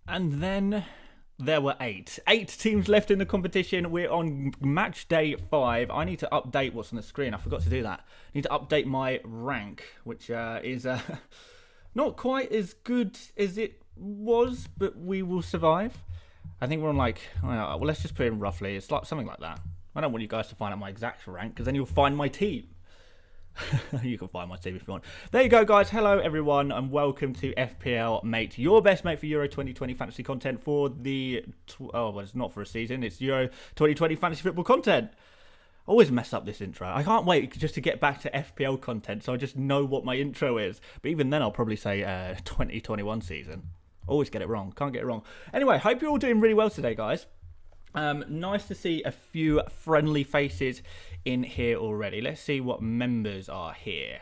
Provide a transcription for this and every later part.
And then there were eight teams left in the competition. We're on match day 5. I need to update what's on the screen. I forgot to do that. I need to update my rank, which is not quite as good as it was, but we will survive. I think we're on well, let's just put it in roughly. It's like something like that. I don't want you guys to find out my exact rank because then you'll find my team. You can find my team if you want. There you go, guys. Hello, everyone, and welcome to FPL Mate, your best mate for Euro 2020 fantasy content for the... well, it's not for a season. It's Euro 2020 fantasy football content. I always mess up this intro. I can't wait just to get back to FPL content so I just know what my intro is. But even then, I'll probably say 2021 season. Always get it wrong. Can't get it wrong. Anyway, hope you're all doing really well today, guys. Nice to see a few friendly faces in here already. Let's see what members are here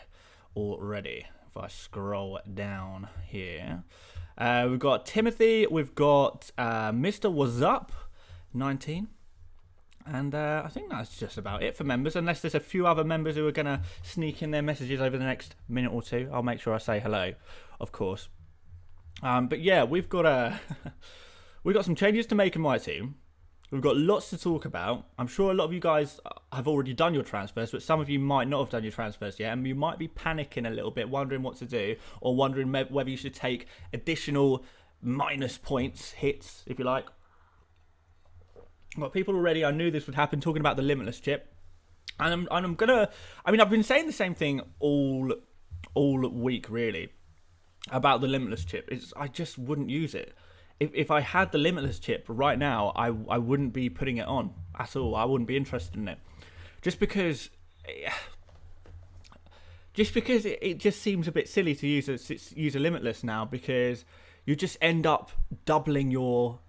already. If I scroll down here, we've got Timothy, we've got Mr. Was Up 19, and I think that's just about it for members, unless there's a few other members who are going to sneak in their messages over the next minute or two. I'll make sure I say hello, of course. But yeah, we've got we've got some changes to make in my team. We've got lots to talk about. I'm sure a lot of you guys have already done your transfers, but some of you might not have done your transfers yet, and you might be panicking a little bit, wondering what to do, or wondering whether you should take additional minus points, hits, if you like. I've got people already, I knew this would happen, talking about the Limitless chip. And I'm gonna... I mean, I've been saying the same thing all week, really, about the Limitless chip. I just wouldn't use it. If I had the Limitless chip right now, I wouldn't be putting it on at all. I wouldn't be interested in it. Just because it just seems a bit silly to use a Limitless now, because you just end up doubling your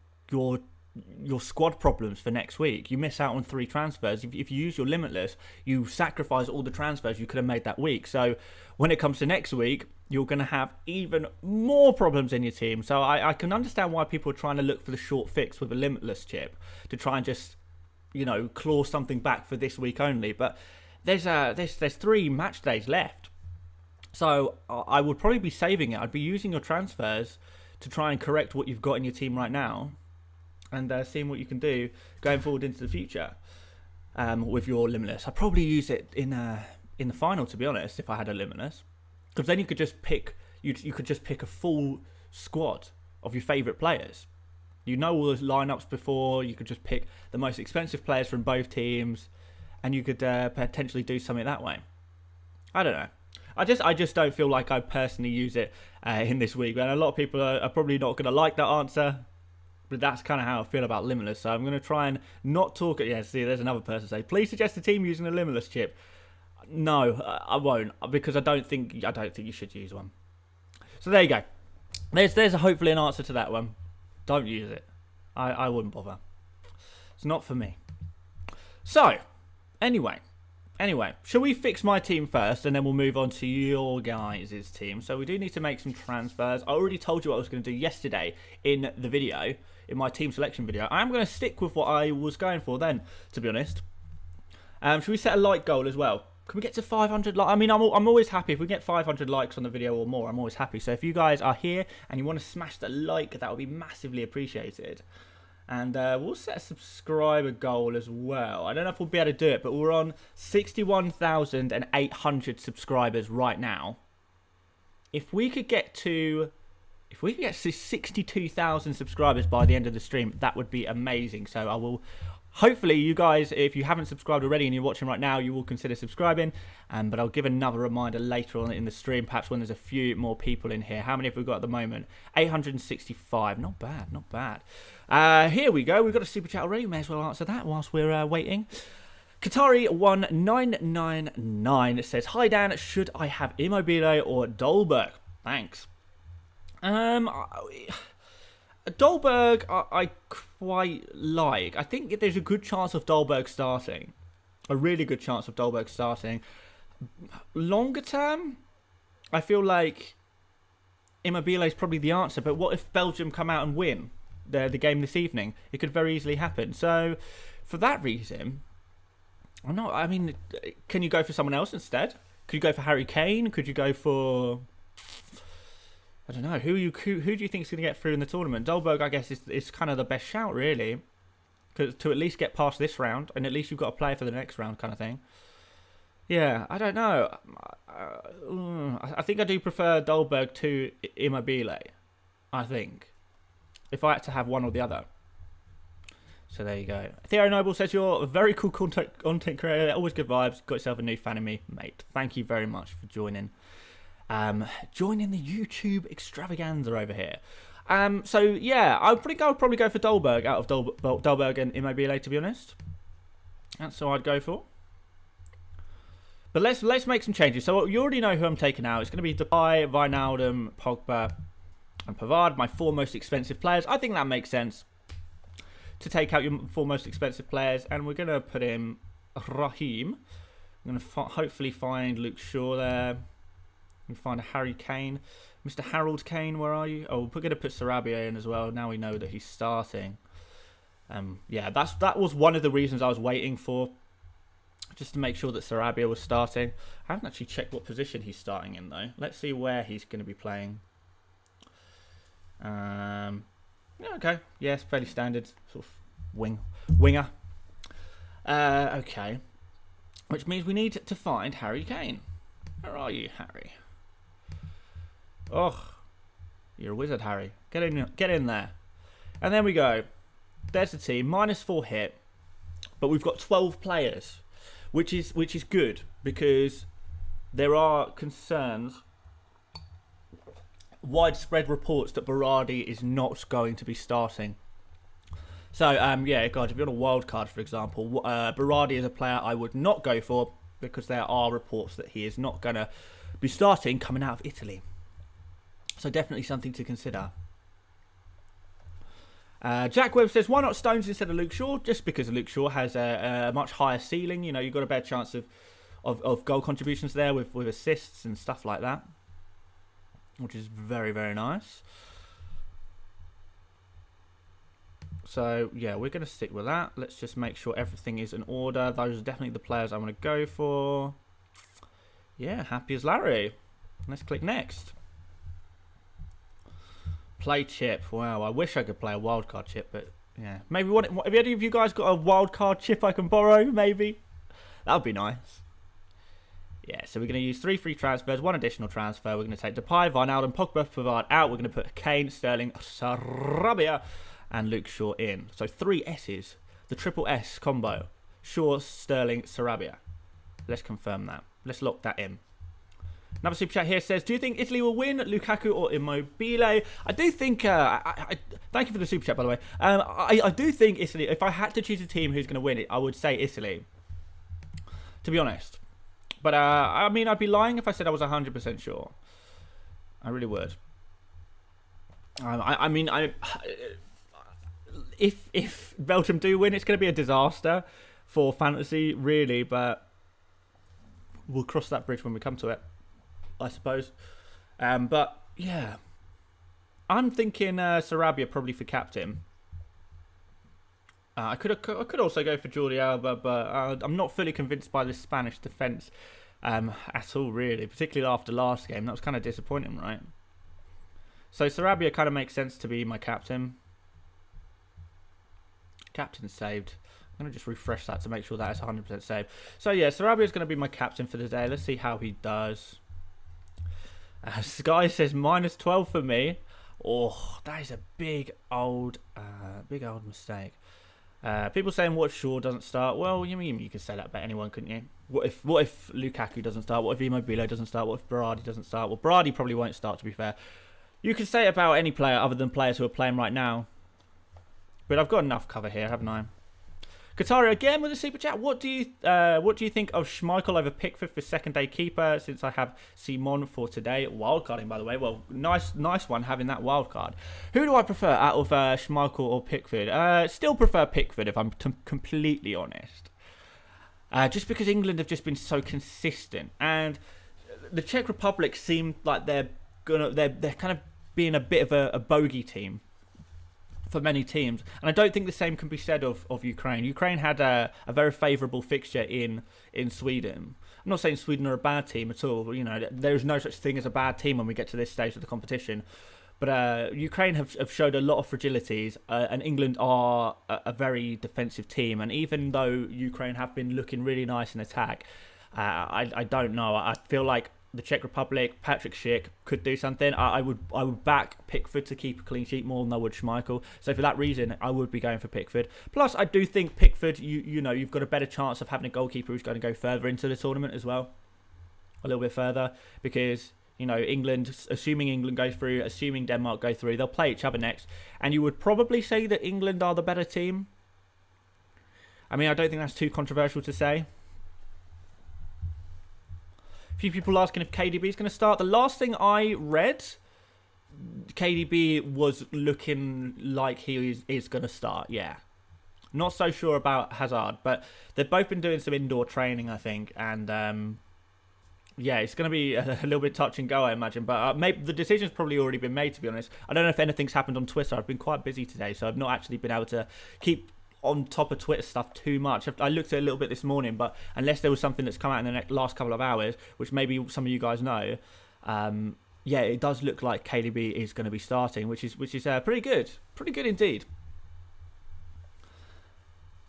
squad problems for next week. You miss out on 3 transfers. If you use your Limitless, you sacrifice all the transfers you could have made that week. So when it comes to next week, you're going to have even more problems in your team. So I can understand why people are trying to look for the short fix with a Limitless chip to try and just, claw something back for this week only. But there's 3 match days left. So I would probably be saving it. I'd be using your transfers to try and correct what you've got in your team right now, and seeing what you can do going forward into the future with your Limitless. I'd probably use it in the final, to be honest, if I had a Limitless, because then you could just pick you could just pick a full squad of your favourite players. You know all those lineups before. You could just pick the most expensive players from both teams, and you could potentially do something that way. I don't know. I just don't feel like I personally use it in this week, and a lot of people are probably not going to like that answer. But that's kind of how I feel about Limitless. So I'm going to try and not talk it. Yeah, see, there's another person say, please suggest a team using a Limitless chip. No, I won't, because I don't think you should use one. So there you go. There's hopefully an answer to that one. Don't use it. I wouldn't bother. It's not for me. So, anyway, shall we fix my team first, and then we'll move on to your guys' team? So we do need to make some transfers. I already told you what I was going to do yesterday in the video, in my team selection video. I'm going to stick with what I was going for then, to be honest. Should we set a like goal as well? Can we get to 500 likes? I mean, I'm always happy if we get 500 likes on the video or more. I'm always happy. So if you guys are here and you want to smash the like, that would be massively appreciated. And we'll set a subscriber goal as well. I don't know if we'll be able to do it, but we're on 61,800 subscribers right now. If we could get to 62,000 subscribers by the end of the stream, that would be amazing. So I will... Hopefully, you guys, if you haven't subscribed already and you're watching right now, you will consider subscribing. But I'll give another reminder later on in the stream, perhaps when there's a few more people in here. How many have we got at the moment? 865. Not bad, not bad. Here we go. We've got a super chat already. We may as well answer that whilst we're waiting. Qatari1999 says, hi Dan, should I have Immobile or Dolberg? Thanks. Dolberg, I quite like. I think there's a good chance of Dolberg starting. A really good chance of Dolberg starting. Longer term, I feel like Immobile is probably the answer. But what if Belgium come out and win the game this evening? It could very easily happen. So, for that reason, I mean, can you go for someone else instead? Could you go for Harry Kane? Could you go for... I don't know. Who do you think is going to get through in the tournament? Dolberg, I guess, is kind of the best shout, really. To at least get past this round, and at least you've got to play for the next round kind of thing. Yeah, I don't know. I think I do prefer Dolberg to Immobile, I think. If I had to have one or the other. So there you go. Theo Noble says, you're a very cool content creator. Always good vibes. Got yourself a new fan in me, mate. Thank you very much for joining. Joining the YouTube extravaganza over here. So yeah, I think I would probably go for Dolberg out of Dolberg and Immobile, to be honest. That's what I'd go for. But let's make some changes. So you already know who I'm taking out. It's going to be Depay, Wijnaldum, Pogba, and Pavard, my 4 most expensive players. I think that makes sense to take out your 4 most expensive players, and we're going to put in Raheem. I'm going to hopefully find Luke Shaw there. We find a Harry Kane. Mr. Harold Kane, where are you? Oh, we're going to put Sarabia in as well. Now we know that he's starting. Yeah, that was one of the reasons I was waiting for. Just to make sure that Sarabia was starting. I haven't actually checked what position he's starting in, though. Let's see where he's going to be playing. Yeah, okay. Yes, fairly standard. Sort of winger. Okay. Which means we need to find Harry Kane. Where are you, Harry? Oh, you're a wizard, Harry. Get in there. And there we go. There's the team. -4 hit. But we've got 12 players. Which is good, because there are concerns, widespread reports that Berardi is not going to be starting. So, yeah, God, if you're on a wild card, for example, Berardi is a player I would not go for, because there are reports that he is not going to be starting coming out of Italy. So definitely something to consider. Jack Webb says, why not Stones instead of Luke Shaw? Just because Luke Shaw has a much higher ceiling. You know, you've got a better chance of goal contributions there with assists and stuff like that. Which is very, very nice. So, yeah, we're going to stick with that. Let's just make sure everything is in order. Those are definitely the players I want to go for. Yeah, happy as Larry. Let's click next. Play chip. Wow, I wish I could play a wildcard chip, but yeah. Maybe have any of you guys got a wildcard chip I can borrow? Maybe. That would be nice. Yeah, so we're going to use 3 free transfers, 1 additional transfer. We're going to take Depay, Wijnaldum, Pogba, Pavard out. We're going to put Kane, Sterling, Sarabia, and Luke Shaw in. So 3 S's. The triple S combo. Shaw, Sterling, Sarabia. Let's confirm that. Let's lock that in. Another super chat here says, do you think Italy will win, Lukaku or Immobile? I do think, thank you for the super chat, by the way. I do think Italy, if I had to choose a team who's going to win it, I would say Italy, to be honest. But, I mean, I'd be lying if I said I was 100% sure. I really would. I mean, if Belgium do win, it's going to be a disaster for fantasy, really, but we'll cross that bridge when we come to it, I suppose. But yeah, I'm thinking Sarabia probably for captain. I could also go for Jordi Alba, but I'm not fully convinced by this Spanish defence at all, really. Particularly after last game, that was kind of disappointing, right? So Sarabia kind of makes sense to be my captain. Captain saved. I'm going to just refresh that to make sure that it's 100% saved. So yeah, Sarabia is going to be my captain for the day. Let's see how he does. Sky says -12 for me. Oh, that is a big old mistake. People saying what if Shaw doesn't start? Well, you could say that about anyone, couldn't you? What if Lukaku doesn't start? What if Immobile doesn't start? What if Berardi doesn't start? Well, Berardi probably won't start, to be fair. You could say it about any player other than players who are playing right now. But I've got enough cover here, haven't I? Katara again with a super chat. What do you think of Schmeichel over Pickford for second day keeper? Since I have Simon for today, wildcarding by the way. Well, nice one having that wildcard. Who do I prefer out of Schmeichel or Pickford? Still prefer Pickford if I'm completely honest. Just because England have just been so consistent, and the Czech Republic seem like they're kind of being a bit of a bogey team for many teams. And I don't think the same can be said of Ukraine. Ukraine had a very favourable fixture in Sweden. I'm not saying Sweden are a bad team at all. You know, there's no such thing as a bad team when we get to this stage of the competition. But Ukraine have showed a lot of fragilities, and England are a very defensive team. And even though Ukraine have been looking really nice in attack, I don't know. I feel like the Czech Republic, Patrick Schick could do something. I would back Pickford to keep a clean sheet more than I would Schmeichel. So for that reason, I would be going for Pickford. Plus, I do think Pickford, you know, you've got a better chance of having a goalkeeper who's going to go further into the tournament as well, a little bit further, because you know England, assuming England go through, assuming Denmark go through, they'll play each other next, and you would probably say that England are the better team. I mean, I don't think that's too controversial to say. A few people asking if KDB is going to start. The last thing I read, KDB was looking like he is going to start, yeah. Not so sure about Hazard, but they've both been doing some indoor training, I think. And, yeah, it's going to be a little bit touch and go, I imagine. But maybe the decision's probably already been made, to be honest. I don't know if anything's happened on Twitter. I've been quite busy today, so I've not actually been able to keep on top of Twitter stuff too much. I looked at it a little bit this morning, but unless there was something that's come out in the last couple of hours, which maybe some of you guys know, yeah, it does look like KDB is going to be starting, which is pretty good indeed.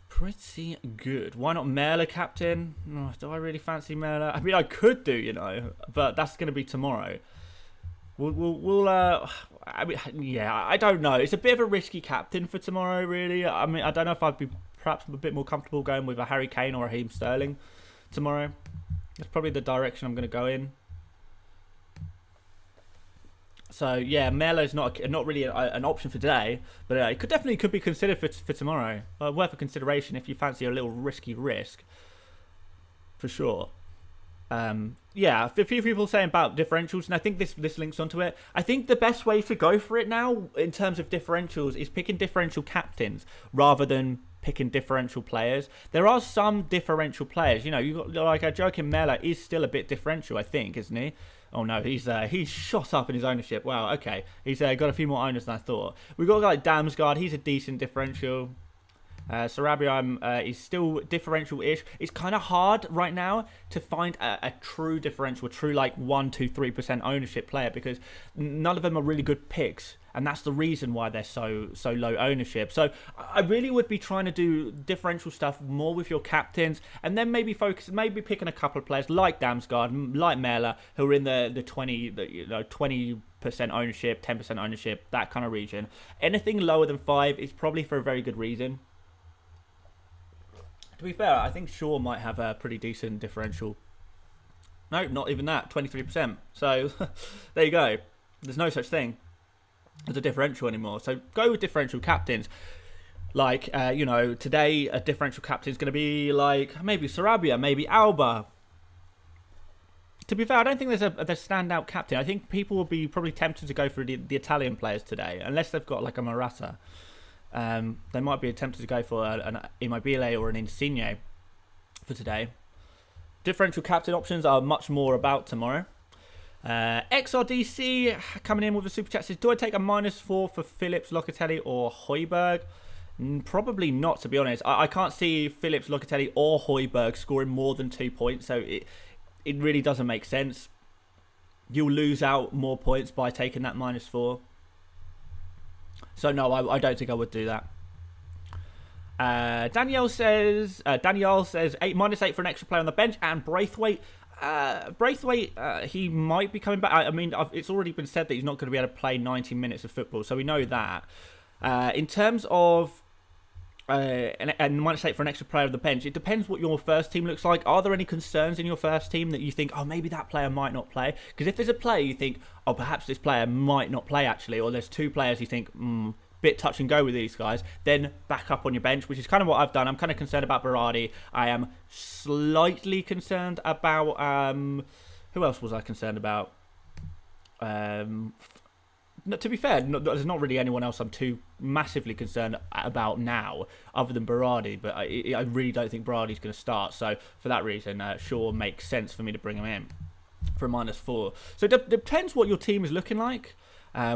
Pretty good. Why not Merla captain? Oh, do I really fancy Merla? I mean, I could do, you know, but that's going to be tomorrow. I mean, yeah, I don't know. It's a bit of a risky captain for tomorrow, really. I mean, I don't know if I'd be perhaps a bit more comfortable going with a Harry Kane or a Raheem Sterling tomorrow. That's probably the direction I'm going to go in. So yeah, Melo's not really an option for today, but it could be considered for tomorrow. Worth a consideration if you fancy a little risky risk, for sure. Yeah, a few people saying about differentials, and I think this links onto it. I think the best way to go for it now in terms of differentials is picking differential captains rather than picking differential players. There are some differential players, you know. You got like Joachim Mela is still a bit differential, I think, isn't he? Oh no, he's shot up in his ownership. Wow, okay, he's got a few more owners than I thought. We've got like Damsgaard, he's a decent differential. Sarabia is still differential-ish. It's kind of hard right now to find a true differential, a true like 1, 2, 3% ownership player, because none of them are really good picks, and that's the reason why they're so low ownership. So I really would be trying to do differential stuff more with your captains, and then maybe picking a couple of players like Damsgaard, like Mela, who are in the 20% ownership, 10% ownership, that kind of region. Anything lower than 5 is probably for a very good reason. To be fair, I think Shaw might have a pretty decent differential. No, not even that, 23%. So, there you go. There's no such thing as a differential anymore. So, go with differential captains. Like, you know, today a differential captain is going to be like maybe Sarabia, maybe Alba. To be fair, I don't think there's a standout captain. I think people will be probably tempted to go for the Italian players today, unless they've got like a Morata. They might be tempted to go for an Immobile or an Insigne for today. Differential captain options are much more about tomorrow. XRDC coming in with a super chat says, do I take a -4 for Phillips, Locatelli or Højbjerg? Probably not, to be honest. I can't see Phillips, Locatelli or Højbjerg scoring more than 2 points, so it really doesn't make sense. You'll lose out more points by taking that -4. So no, I don't think I would do that. Danielle says -8 for an extra player on the bench, and Braithwaite. He might be coming back. I mean, it's already been said that he's not going to be able to play 90 minutes of football, so we know that. In terms of and -8 for an extra player on the bench, it depends what your first team looks like. Are there any concerns in your first team that you think, oh, maybe that player might not play? Because if there's a player you think, oh, perhaps this player might not play actually, or there's 2 players you think, bit touch and go with these guys, then back up on your bench, which is kind of what I've done. I'm kind of concerned about Berardi. I am slightly concerned about who else was I concerned about? To be fair, there's not really anyone else I'm too massively concerned about now, other than Berardi. But I really don't think Berardi's going to start. So for that reason, Shaw makes sense for me to bring him in for a -4. So it depends what your team is looking like.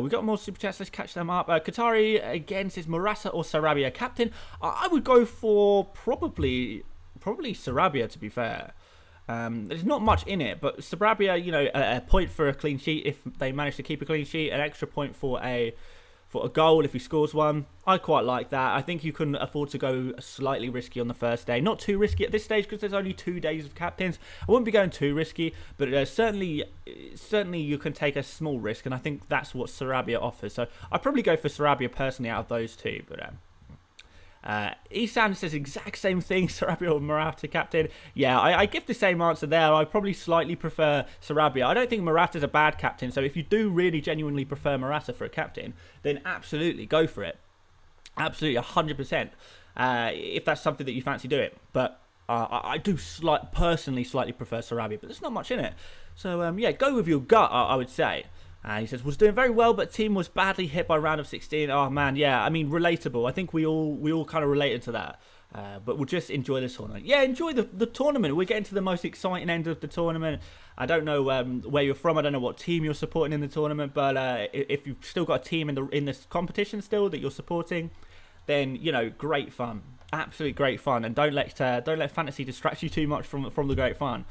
We got more super chats. Let's catch them up. Qatari again says Morata or Sarabia captain. I would go for probably Sarabia, to be fair. There's not much in it, but Sarabia, you know, a point for a clean sheet if they manage to keep a clean sheet, an extra point for a goal if he scores one. I quite like that. I think you can afford to go slightly risky on the first day. Not too risky at this stage because there's only 2 days of captains. I wouldn't be going too risky, but certainly you can take a small risk, and I think that's what Sarabia offers. So I'd probably go for Sarabia personally out of those two, but Isan says exact same thing, Sarabia or Morata captain. Yeah, I give the same answer there. I probably slightly prefer Sarabia. I don't think Morata's a bad captain, so if you do really genuinely prefer Morata for a captain, then absolutely go for it. Absolutely, 100%. If that's something that you fancy doing. But I do personally slightly prefer Sarabia, but there's not much in it. So yeah, go with your gut, I would say. He says, was doing very well, but team was badly hit by round of 16. Oh, man, yeah. I mean, relatable. I think we all kind of related to that. But we'll just enjoy this tournament. Yeah, enjoy the tournament. We're getting to the most exciting end of the tournament. I don't know where you're from. I don't know what team you're supporting in the tournament. But if you've still got a team in this competition still that you're supporting, then, you know, great fun. Absolutely great fun. And don't let fantasy distract you too much from the great fun.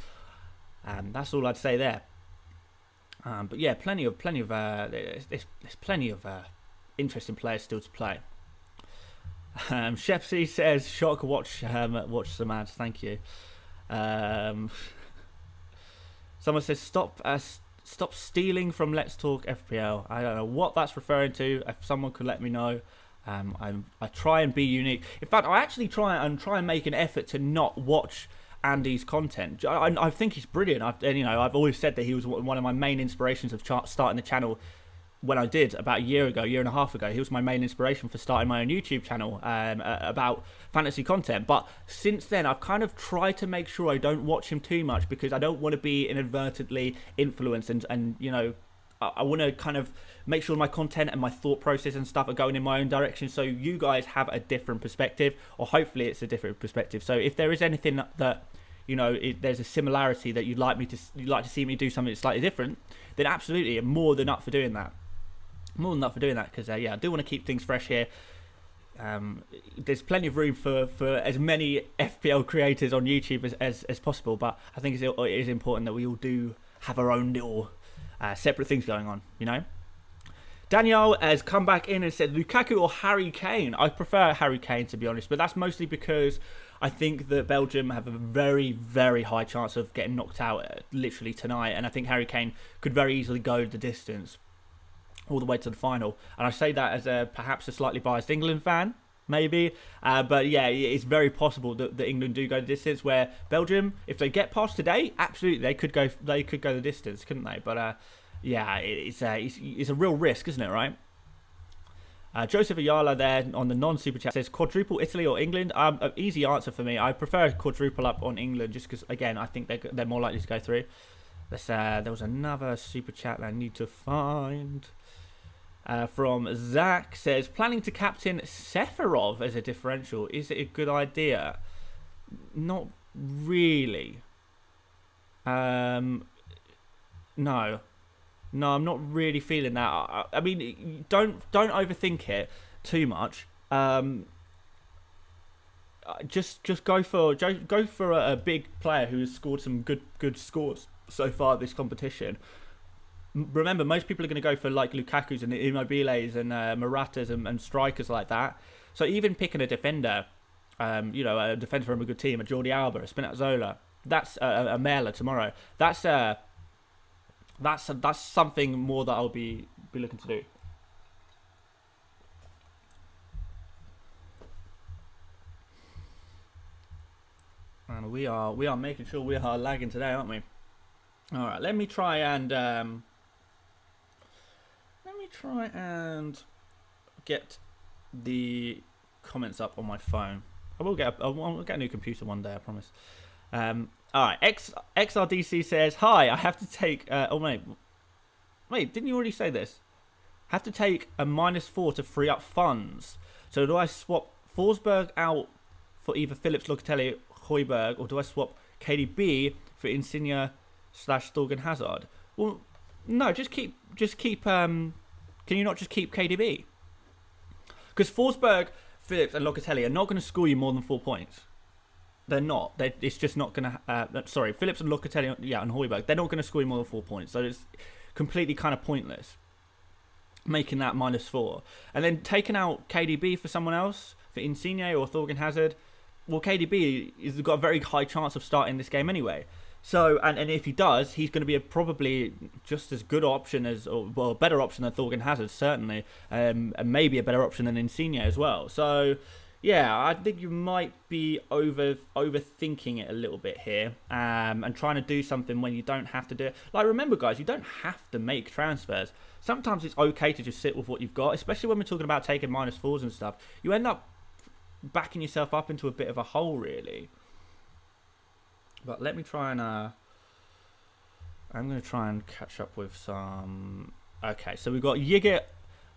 That's all I'd say there. But yeah, plenty of there's plenty of interesting players still to play. Shepsy says, "Shock, watch some ads." Thank you. Someone says, "Stop stealing from Let's Talk FPL." I don't know what that's referring to. If someone could let me know. I try and be unique. In fact, I actually try and make an effort to not watch Andy's content. I think he's brilliant. I've always said that he was one of my main inspirations of starting the channel when I did about a year and a half ago. He was my main inspiration for starting my own YouTube channel about fantasy content. But since then, I've kind of tried to make sure I don't watch him too much because I don't want to be inadvertently influenced and you know, I want to kind of make sure my content and my thought process and stuff are going in my own direction, so you guys have a different perspective, or hopefully it's a different perspective. So if there is anything that, you know, there's a similarity that you'd like to see me do something slightly different, then absolutely, I'm more than up for doing that. Because yeah, I do want to keep things fresh here. There's plenty of room for as many FPL creators on YouTube as possible, but I think it is important that we all do have our own little separate things going on, you know. Danielle has come back in and said Lukaku or Harry Kane. I prefer Harry Kane, to be honest, but that's mostly because I think that Belgium have a very, very high chance of getting knocked out literally tonight, and I think Harry Kane could very easily go the distance all the way to the final. And I say that as perhaps a slightly biased England fan, maybe, but yeah, it's very possible that England do go the distance. Where Belgium, if they get past today, absolutely they could go the distance, couldn't they? But yeah, it's a real risk, isn't it, right? Joseph Ayala there on the non-super chat says quadruple Italy or England. An easy answer for me. I prefer quadruple up on England just because, again, I think they're more likely to go through. There was another super chat that I need to find. From Zach says, planning to captain Seferov as a differential. Is it a good idea? Not really. No, I'm not really feeling that. I mean, don't overthink it too much. Just go for a big player who has scored some good scores so far this competition. Remember, most people are going to go for like Lukaku's and Immobiles and Moratas and strikers like that. So even picking a defender, you know, a defender from a good team, a Jordi Alba, a Spinazzola, that's a Mela tomorrow. That's something more that I'll be looking to do. And we are making sure we are lagging today, aren't we? All right, let me try and get the comments up on my phone. I'll get a new computer one day, I promise. All right, XRDC says, hi, I have to take... wait, didn't you already say this? Have to take a -4 to free up funds. So do I swap Forsberg out for either Phillips, Locatelli, Højbjerg, or do I swap KDB for Insigne / Thorgan Hazard? Well, no, just keep Can you not just keep KDB? Because Forsberg, Phillips, and Locatelli are not going to score you more than 4 points. They're not. It's just not going to... sorry, Phillips and Locatelli, yeah, and Højbjerg, they're not going to score you more than 4 points. So it's completely kind of pointless making that -4. And then taking out KDB for someone else, for Insigne or Thorgan Hazard, well, KDB has got a very high chance of starting this game anyway. So, and if he does, he's going to be probably just as good option as, or well, a better option than Thorgan Hazard, certainly, and maybe a better option than Insigne as well. So, yeah, I think you might be overthinking it a little bit here, and trying to do something when you don't have to do it. Like, remember, guys, you don't have to make transfers. Sometimes it's okay to just sit with what you've got, especially when we're talking about taking -4s and stuff. You end up backing yourself up into a bit of a hole, really. But let me try and I'm going to try and catch up with some... Okay, so we've got Yigit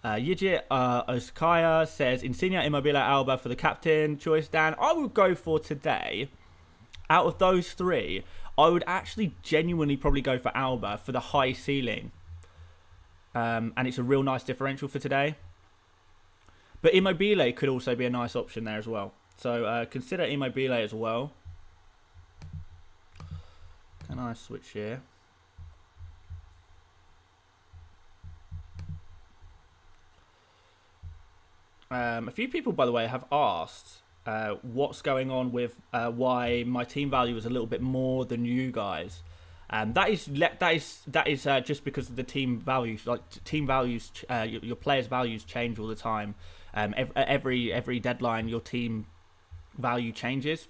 Oskaya says Insigne, Immobile, Alba for the captain choice. Dan, I would go for today, out of those three, I would actually genuinely probably go for Alba for the high ceiling. And it's a real nice differential for today. But Immobile could also be a nice option there as well. So consider Immobile as well. Can I switch here? A few people, by the way, have asked what's going on with why my team value is a little bit more than you guys. That is just because of the team values. Like team values, your players' values change all the time. Every deadline, your team value changes.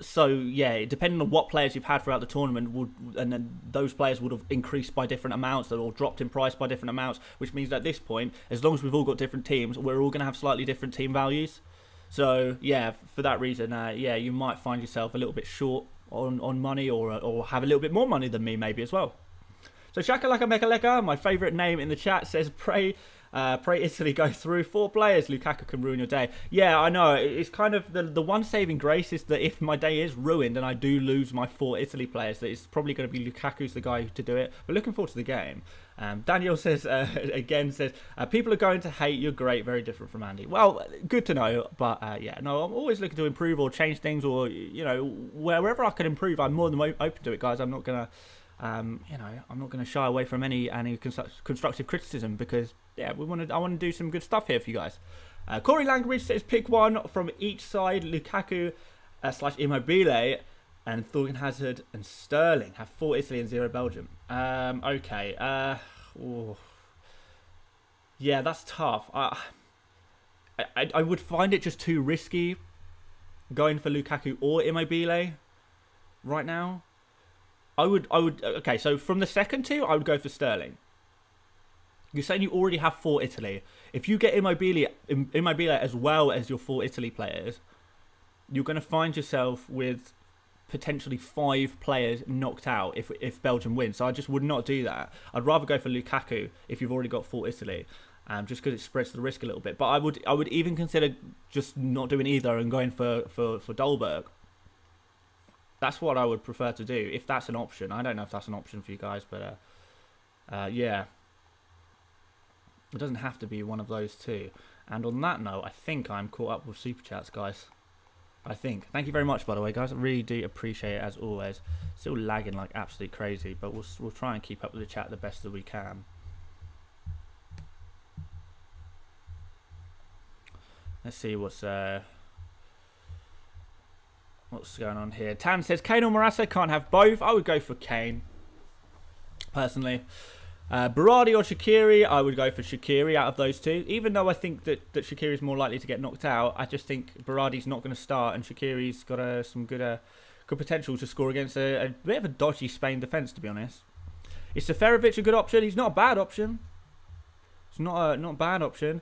So yeah, depending on what players you've had throughout the tournament, and then those players would have increased by different amounts, or dropped in price by different amounts, which means that at this point, as long as we've all got different teams, we're all going to have slightly different team values. So yeah, for that reason, yeah, you might find yourself a little bit short on money, or have a little bit more money than me maybe as well. So Shakalaka Mekaleka, my favourite name in the chat, says pray Italy go through. 4 players, Lukaku can ruin your day. Yeah, I know. It's kind of the one saving grace is that if my day is ruined and I do lose my 4 Italy players, that it's probably going to be Lukaku's the guy to do it. But looking forward to the game. Daniel says, people are going to hate. You're great. Very different from Andy. Well, good to know. But yeah, no, I'm always looking to improve or change things, or, you know, wherever I can improve, I'm more than open to it, guys. I'm not going to... you know, I'm not going to shy away from any constructive criticism, because yeah, I want to do some good stuff here for you guys. Corey Langridge says pick one from each side. Lukaku / Immobile and Thorgan Hazard and Sterling have 4 Italy and 0 Belgium. Okay. Yeah, that's tough. I would find it just too risky going for Lukaku or Immobile right now. I would. Okay, so from the second 2, I would go for Sterling. You're saying you already have 4 Italy. If you get Immobile as well as your 4 Italy players, you're going to find yourself with potentially 5 players knocked out if Belgium wins. So I just would not do that. I'd rather go for Lukaku if you've already got 4 Italy, just because it spreads the risk a little bit. But I would even consider just not doing either and going for Dolberg. That's what I would prefer to do, if that's an option. I don't know if that's an option for you guys, but yeah. It doesn't have to be one of those two. And on that note, I think I'm caught up with Super Chats, guys. I think. Thank you very much, by the way, guys. I really do appreciate it, as always. Still lagging like absolute crazy, but we'll try and keep up with the chat the best that we can. Let's see what's going on here. Tan says Kane or Morata, can't have both. I would go for Kane, personally. Berardi or Shaqiri, I would go for Shaqiri out of those two. Even though I think that Shaqiri is more likely to get knocked out, I just think Berardi's not going to start, and Shaqiri's got some good potential to score against a bit of a dodgy Spain defence, to be honest. Is Seferovic a good option? He's not a bad option. It's not a bad option.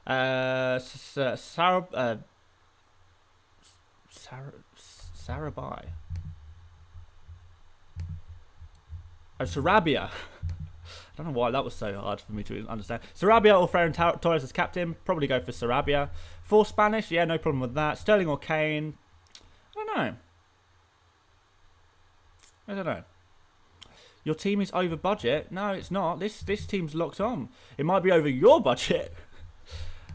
Sarabai. Oh, Sarabia. I don't know why that was so hard for me to understand. Sarabia or Ferran Torres as captain. Probably go for Sarabia. For Spanish, yeah, no problem with that. Sterling or Kane. I don't know. your team is over budget. No, it's not. This team's locked on. It might be over your budget.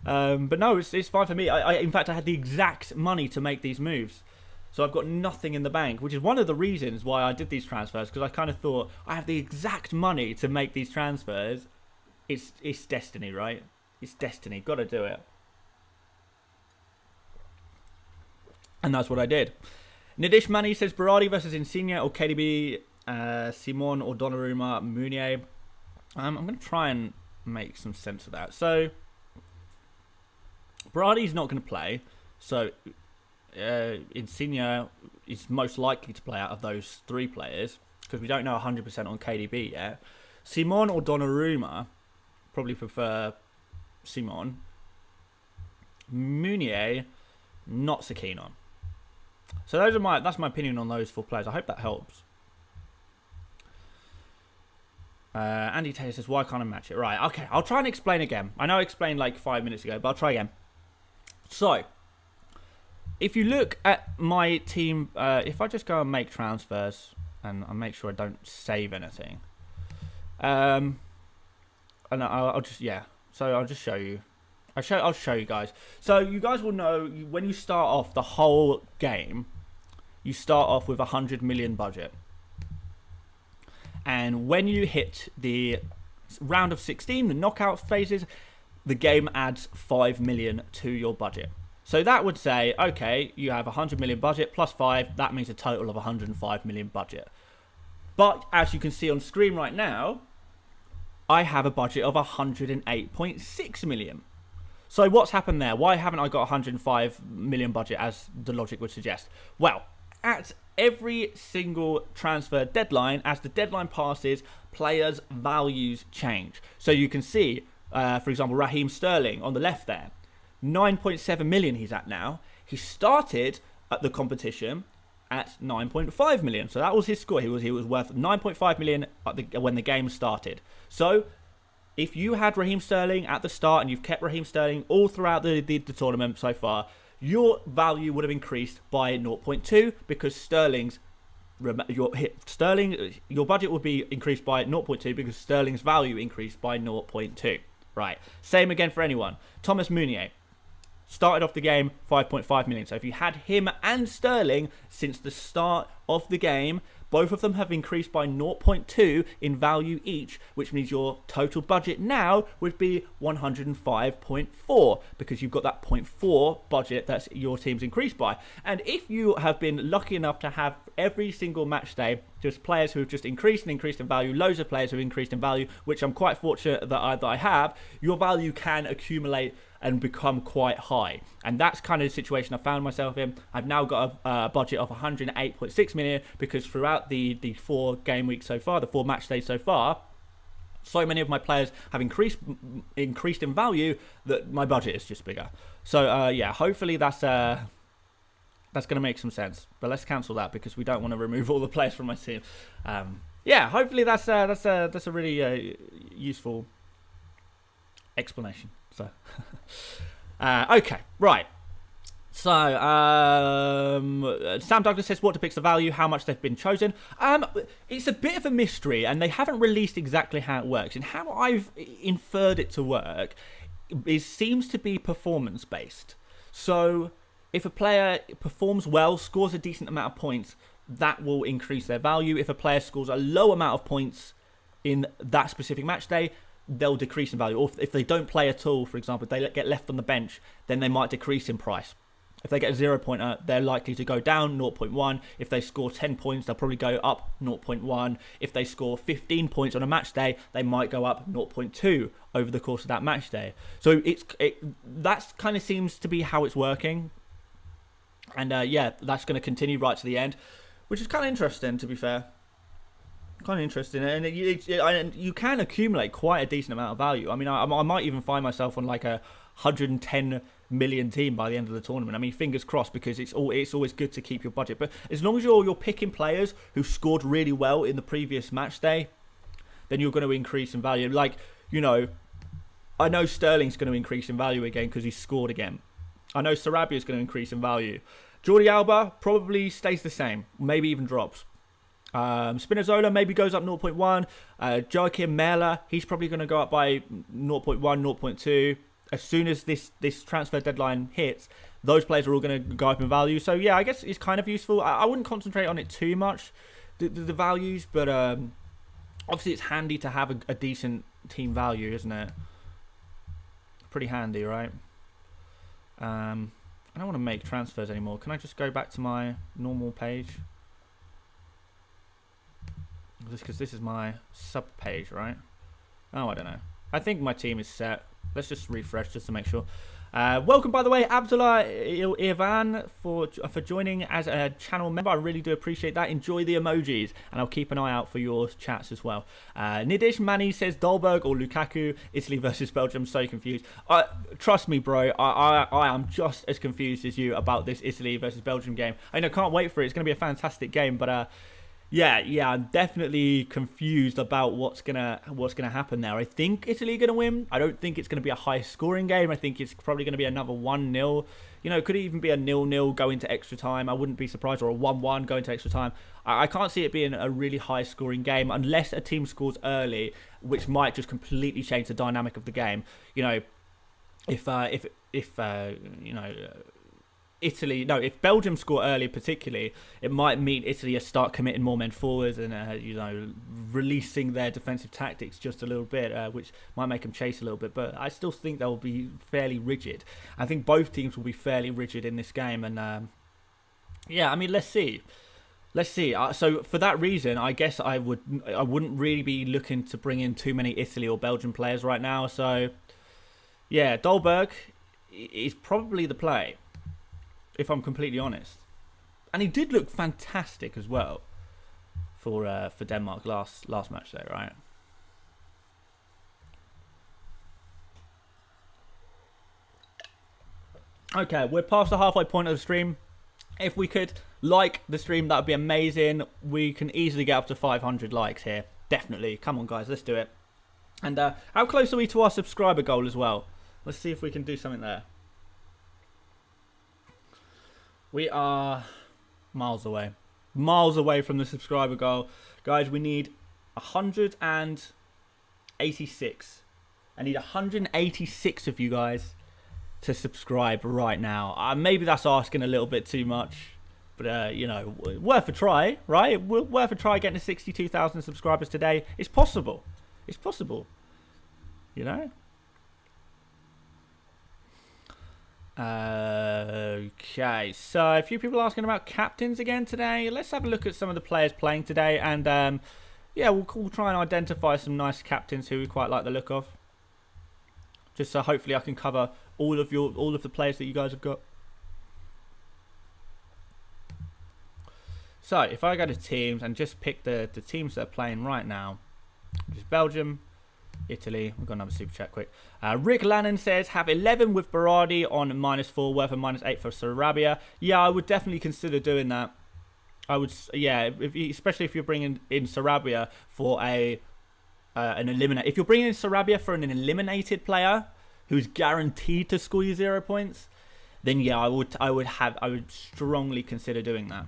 But no, it's fine for me. In fact, I had the exact money to make these moves. So I've got nothing in the bank, which is one of the reasons why I did these transfers, because I kind of thought, I have the exact money to make these transfers. It's destiny, right? It's destiny. Got to do it. And that's what I did. Nidish Mani says, Berardi versus Insigne or KDB, Simon or Donnarumma, Meunier. I'm going to try and make some sense of that. So, Berardi's not going to play. So, Insigne is most likely to play out of those three players, because we don't know 100% on KDB yet. Simon or Donnarumma, probably prefer Simon. Meunier, not so keen on. So that's my opinion on those four players. I hope that helps. Andy Taylor says, why can't I match it? Right, okay, I'll try and explain again. I know I explained like 5 minutes ago, but I'll try again. So, if you look at my team, if I just go and make transfers, and I make sure I don't save anything, and I'll just show you. I'll show you guys. So you guys will know when you start off the whole game, you start off with 100 million budget, and when you hit the round of 16, the knockout phases, the game adds 5 million to your budget. So that would say, okay, you have 100 million budget plus 5. That means a total of 105 million budget. But as you can see on screen right now, I have a budget of 108.6 million. So what's happened there? Why haven't I got 105 million budget as the logic would suggest? Well, at every single transfer deadline, as the deadline passes, players' values change. So you can see, for example, Raheem Sterling on the left there, 9.7 million he's at now. He started at the competition at 9.5 million. So that was his score. He was worth 9.5 million when the game started. So if you had Raheem Sterling at the start and you've kept Raheem Sterling all throughout the tournament so far, your value would have increased by 0.2 because your budget would be increased by 0.2 because Sterling's value increased by 0.2. Right. Same again for anyone. Thomas Meunier started off the game 5.5 million. So if you had him and Sterling since the start of the game, both of them have increased by 0.2 in value each, which means your total budget now would be 105.4 because you've got that 0.4 budget that's your team's increased by. And if you have been lucky enough to have every single match day just players who have just increased and increased in value, loads of players who have increased in value, which I'm quite fortunate that I have, your value can accumulate and become quite high. And that's kind of the situation I found myself in. I've now got a budget of 108.6 million because throughout the 4 game weeks so far, the 4 match days so far, so many of my players have increased in value that my budget is just bigger. So yeah, hopefully that's going to make some sense. But let's cancel that because we don't want to remove all the players from my team. Yeah, hopefully that's a really useful explanation. So, okay, right. So, Sam Douglas says, what depicts the value, how much they've been chosen? It's a bit of a mystery, and they haven't released exactly how it works. And how I've inferred it to work seems to be performance-based. So, if a player performs well, scores a decent amount of points, that will increase their value. If a player scores a low amount of points in that specific match day, they'll decrease in value. Or if they don't play at all, for example, if they get left on the bench, then they might decrease in price. If they get a 0-pointer, they're likely to go down 0.1. If they score 10 points, they'll probably go up 0.1. If they score 15 points on a match day, they might go up 0.2 over the course of that match day. So that kind of seems to be how it's working. And yeah, that's going to continue right to the end, which is kind of interesting, to be fair. Kind of interesting, and you can accumulate quite a decent amount of value. I mean, I might even find myself on like a 110 million team by the end of the tournament. I mean, fingers crossed, because it's always good to keep your budget. But as long as you're picking players who scored really well in the previous match day, then you're going to increase in value. Like, you know, I know Sterling's going to increase in value again because he scored again. I know Sarabia is going to increase in value. Jordi Alba probably stays the same, maybe even drops. Spinazzola maybe goes up 0.1. Joachim Mehler, he's probably going to go up by 0.1, 0.2. As soon as this transfer deadline hits, those players are all going to go up in value. So, yeah, I guess it's kind of useful. I wouldn't concentrate on it too much, the values, but obviously it's handy to have a decent team value, isn't it? Pretty handy, right? I don't want to make transfers anymore. Can I just go back to my normal page? Because this is my sub page, right? Oh, I don't know. I think my team is set. Let's just refresh just to make sure. Welcome, by the way, Abdullah Ivan, for joining as a channel member. I really do appreciate that. Enjoy the emojis, and I'll keep an eye out for your chats as well. Nidish Mani says Dolberg or Lukaku, Italy versus Belgium. So confused. Trust me, bro. I am just as confused as you about this Italy versus Belgium game. I can't wait for it. It's going to be a fantastic game, but yeah, I'm definitely confused about what's gonna happen there. I think Italy are gonna win. I don't think it's gonna be a high scoring game. I think it's probably gonna be another 1-0. It could even be a 0-0 going to extra time. I wouldn't be surprised, or a 1-1 going to extra time. I can't see it being a really high scoring game unless a team scores early, which might just completely change the dynamic of the game. If Belgium score early particularly, it might mean Italy start committing more men forwards and, releasing their defensive tactics just a little bit, which might make them chase a little bit. But I still think they'll be fairly rigid. I think both teams will be fairly rigid in this game. And, let's see. Let's see. So for that reason, I guess I wouldn't really be looking to bring in too many Italy or Belgian players right now. So, yeah, Dolberg is probably the play, if I'm completely honest. And he did look fantastic as well for Denmark last match day, right? Okay, we're past the halfway point of the stream. If we could like the stream, that would be amazing. We can easily get up to 500 likes here. Definitely. Come on, guys, let's do it. And how close are we to our subscriber goal as well? Let's see if we can do something there. We are miles away. Miles away from the subscriber goal. Guys, we need 186. I need 186 of you guys to subscribe right now. Maybe that's asking a little bit too much. But, worth a try, right? Worth a try getting to 62,000 subscribers today. It's possible. It's possible. Okay, so a few people asking about captains again today. Let's have a look at some of the players playing today, and we'll try and identify some nice captains who we quite like the look of. Just so hopefully I can cover all of the players that you guys have got. So if I go to teams and just pick the teams that are playing right now, which is Belgium, Italy. We've got another super chat quick. Rick Lannon says, have 11 with Berardi on -4, worth a -8 for Sarabia. Yeah, I would definitely consider doing that. I would, yeah, especially if you're bringing in Sarabia for an eliminate. If you're bringing in Sarabia for an eliminated player who's guaranteed to score you 0 points, then yeah, I would strongly consider doing that.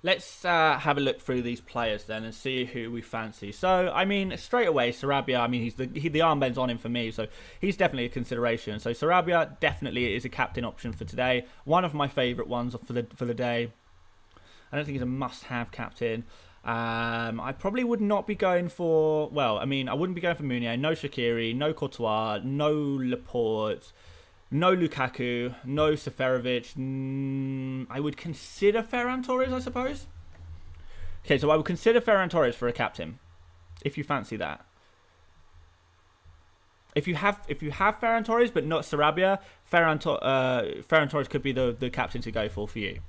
Let's have a look through these players then and see who we fancy. So, straight away, Sarabia, he's the armband's on him for me, so he's definitely a consideration. So, Sarabia definitely is a captain option for today. One of my favourite ones for the day. I don't think he's a must-have captain. I probably would not be going for... Well, I wouldn't be going for Meunier. No Shaqiri, no Courtois, no Laporte, no Lukaku, no Seferovic. I would consider Ferran Torres, I suppose. Okay, so I would consider Ferran Torres for a captain, if you fancy that. If you have Ferran Torres but not Sarabia, Ferran Torres could be the captain to go for you.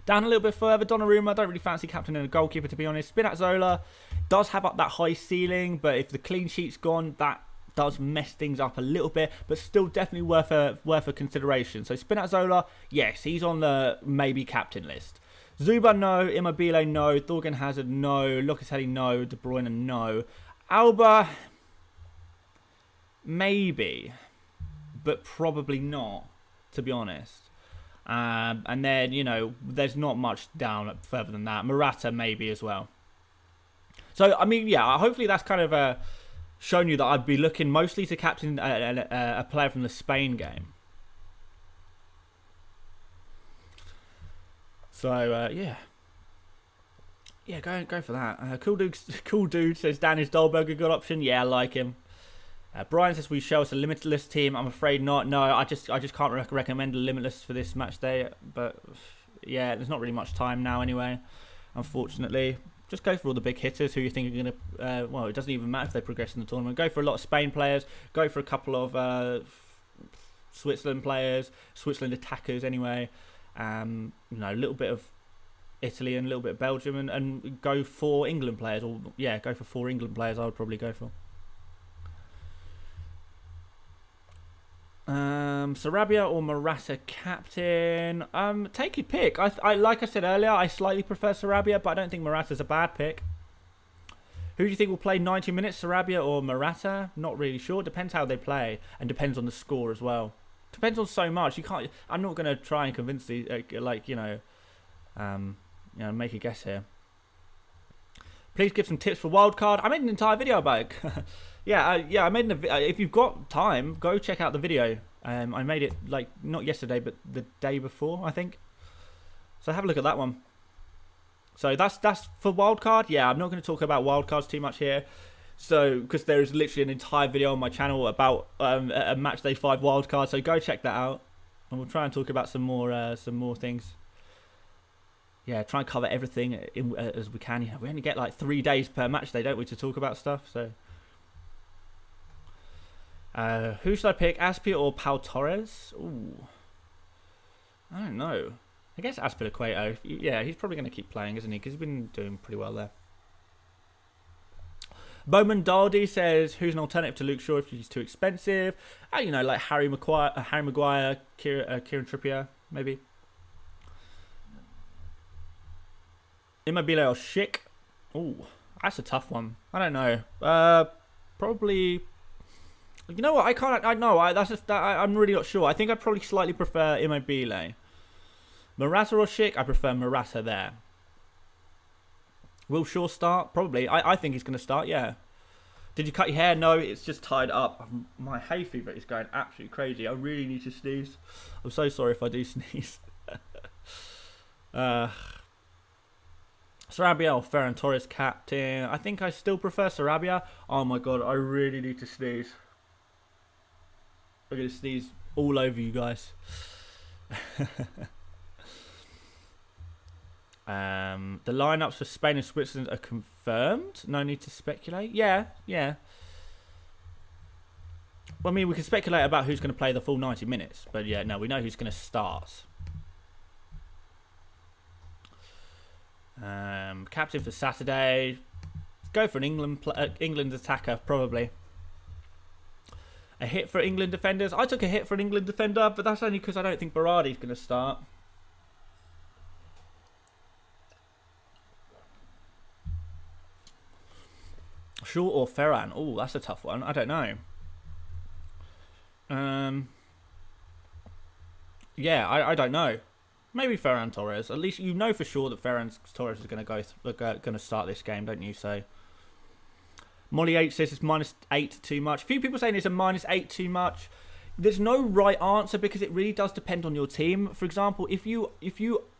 Down a little bit further, Donnarumma. I don't really fancy captaining a goalkeeper, to be honest. Spinazzola does have up that high ceiling, but if the clean sheet's gone, that does mess things up a little bit, but still definitely worth a consideration. So Spinazzola, yes, he's on the maybe captain list. Zuba, no. Immobile, no. Thorgan Hazard, no. Locatelli, no. De Bruyne, no. Alba, maybe, but probably not, to be honest. And then, you know, there's not much down further than that. Morata maybe as well. So, I mean, yeah, hopefully that's kind of shown you that I'd be looking mostly to captain a player from the Spain game. So, yeah. Yeah, go for that. Cool dude says, Dan, is Dolberg a good option? Yeah, I like him. Brian says, will you show us a Limitless team? I'm afraid not. No, I just can't recommend a Limitless for this match day. But, yeah, there's not really much time now anyway, unfortunately. Just go for all the big hitters who you think are going to... well, it doesn't even matter if they progress in the tournament. Go for a lot of Spain players. Go for a couple of Switzerland players. Switzerland attackers anyway. You know, a little bit of Italy and a little bit of Belgium. And go for England players. Or, yeah, go for 4 England players I would probably go for. Sarabia or Morata captain. Take your pick. I like I said earlier, I slightly prefer Sarabia, but I don't think Morata's a bad pick. Who do you think will play 90 minutes, Sarabia or Morata? Not really sure. Depends how they play, and depends on the score as well. Depends on so much. You can't. I'm not going to try and convince these, make a guess here. Please give some tips for wildcard. I made an entire video about it. Yeah, I made if you've got time, go check out the video. I made it like not yesterday, but the day before, I think. So have a look at that one. So that's for wildcard. Yeah, I'm not going to talk about wildcards too much here. So because there is literally an entire video on my channel about a matchday 5 wildcard. So go check that out, and we'll try and talk about some more things. Yeah, try and cover everything as we can. You know, we only get like 3 days per match day, don't we, to talk about stuff. So, who should I pick, Aspie or Pau Torres? Ooh, I don't know. I guess Aspilicueta. Yeah, he's probably going to keep playing, isn't he? Because he's been doing pretty well there. Bowman Daldy says, who's an alternative to Luke Shaw if he's too expensive? You know, like Harry Maguire, Kieran Trippier, maybe. Immobile or Schick? Ooh, that's a tough one. I don't know. Probably. You know what? I can't. I know. I'm really not sure. I think I probably slightly prefer Immobile. Morata or Schick? I prefer Morata there. Will Shaw start? Probably. I think he's going to start. Yeah. Did you cut your hair? No, it's just tied up. My hay fever is going absolutely crazy. I really need to sneeze. I'm so sorry if I do sneeze. Sarabia or Ferran Torres captain? I think I still prefer Sarabia. Oh my god, I really need to sneeze. I'm going to sneeze all over you guys. The lineups for Spain and Switzerland are confirmed. No need to speculate. Yeah. Well, I mean, we can speculate about who's going to play the full 90 minutes. But yeah, no, we know who's going to start. Captain for Saturday. Go for an England attacker, probably. A hit for England defenders. I took a hit for an England defender, but that's only because I don't think Berardi's going to start. Shaw or Ferran? Oh, that's a tough one. I don't know. Yeah, I don't know. Maybe Ferran Torres. At least you know for sure that Ferran Torres is going to start this game, don't you? So Molly 8 says it's -8 too much. A few people saying it's a -8 too much. There's no right answer because it really does depend on your team. For example, if you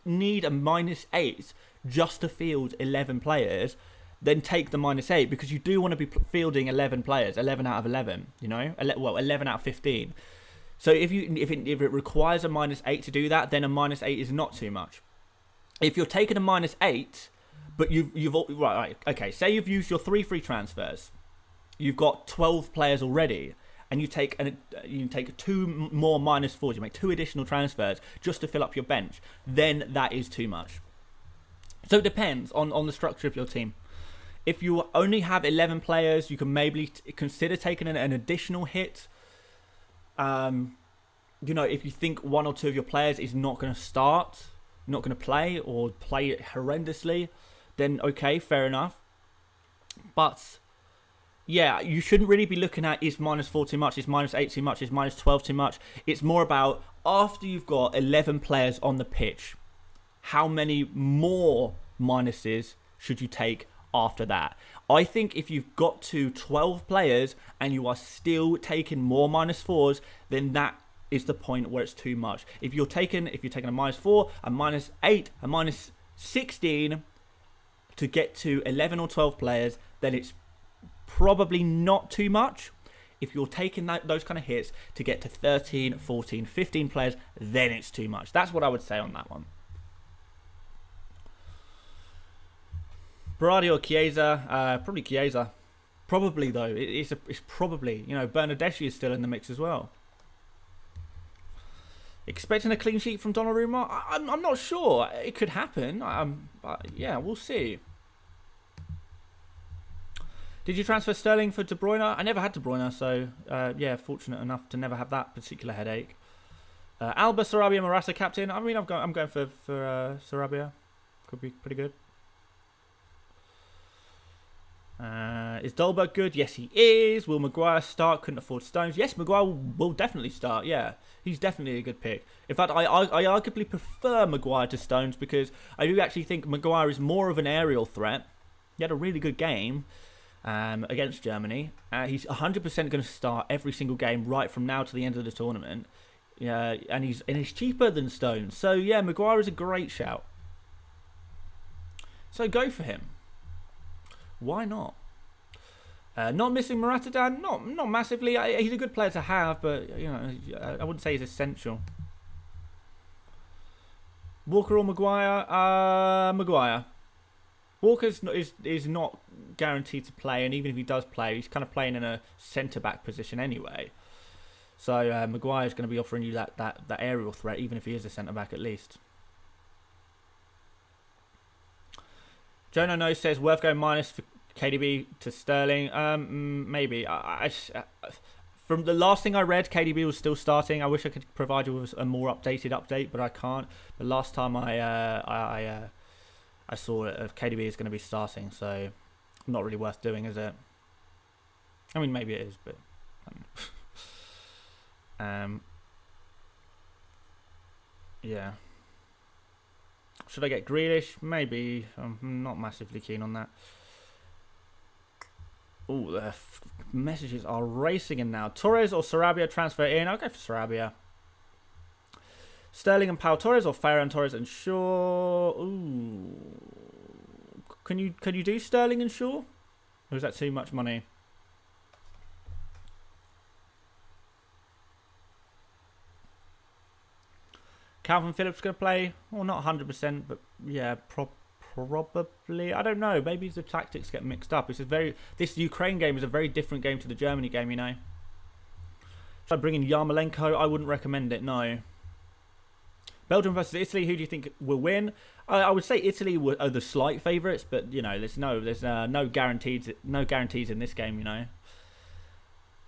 need a -8 just to field 11 players, then take the -8 because you do want to be fielding 11 players, 11 out of 11. You know, 11 out of 15. So if it requires a -8 to do that, then a -8 is not too much. If you're taking a -8, but you've right, okay, say you've used your 3 free transfers, you've got 12 players already, and you take 2 more -4s, you make 2 additional transfers just to fill up your bench, then that is too much. So it depends on the structure of your team. If you only have 11 players, you can maybe consider taking an additional hit. You know, if you think 1 or 2 of your players is not going to start, not going to play, or play horrendously, then okay, fair enough. But yeah, you shouldn't really be looking at is -4 too much, is -8 too much, is -12 too much. It's more about, after you've got 11 players on the pitch, how many more minuses should you take after that? I think if you've got to 12 players and you are still taking more -4s, then that is the point where it's too much. If you're taking a -4, a -8, a -16 to get to 11 or 12 players, then it's probably not too much. If you're taking those kind of hits to get to 13, 14, 15 players, then it's too much. That's what I would say on that one. Berardi or Chiesa? Probably Chiesa. Probably, though. It's probably. You know, Bernardeschi is still in the mix as well. Expecting a clean sheet from Donnarumma? I'm not sure. It could happen. But yeah, we'll see. Did you transfer Sterling for De Bruyne? I never had De Bruyne, so yeah, fortunate enough to never have that particular headache. Alba, Sarabia, Morata captain. I mean, I'm going for Sarabia. Could be pretty good. Is Dolberg good? Yes, he is. Will Maguire start? Couldn't afford Stones. Yes, Maguire will definitely start. Yeah, he's definitely a good pick. In fact, I arguably prefer Maguire to Stones because I do actually think Maguire is more of an aerial threat. He had a really good game against Germany. He's 100% going to start every single game right from now to the end of the tournament. Yeah, and he's cheaper than Stones. So yeah, Maguire is a great shout. So go for him. Why not? Not missing Morata, Dan? Not massively. He's a good player to have, but you know, I wouldn't say he's essential. Walker or Maguire? Maguire. Walker is not guaranteed to play, and even if he does play, he's kind of playing in a centre-back position anyway. So Maguire's going to be offering you that aerial threat, even if he is a centre-back at least. Jono No says worth going minus for KDB to Sterling. Maybe. From the last thing I read, KDB was still starting. I wish I could provide you with a more updated update, but I can't. The last time I saw it, KDB is going to be starting, so not really worth doing, is it? I mean, maybe it is, but yeah. Should I get Grealish? Maybe. I'm not massively keen on that. Oh, the messages are racing in now. Torres or Sarabia transfer in? I'll go for Sarabia. Sterling and Pau Torres or Ferran Torres and Shaw? Ooh. Can you do Sterling and Shaw? Or is that too much money? Calvin Phillips going to play? Well, not 100%, but yeah, probably. I don't know. Maybe the tactics get mixed up. This Ukraine game is a very different game to the Germany game, you know. Should I bring in Yarmolenko? I wouldn't recommend it, no. Belgium versus Italy, who do you think will win? I would say Italy are the slight favourites, but you know, there's no guarantees in this game, you know.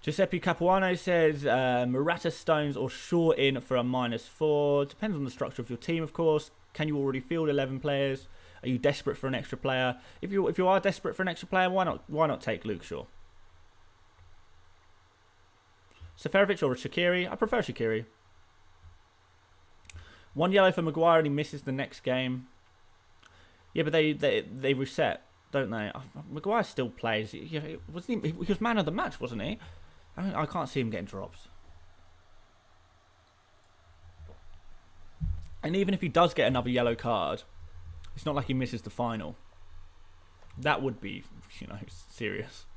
Giuseppe Capuano says Morata, Stones or Shaw in for a -4. Depends on the structure of your team, of course. Can you already field 11 players? Are you desperate for an extra player? If you are desperate for an extra player, why not take Luke Shaw? Seferovic or Shaqiri? I prefer Shaqiri. 1 yellow for Maguire and he misses the next game. Yeah, but they reset, don't they? Maguire still plays. He was man of the match, wasn't he? I can't see him getting drops. And even if he does get another yellow card, it's not like he misses the final. That would be, you know, serious.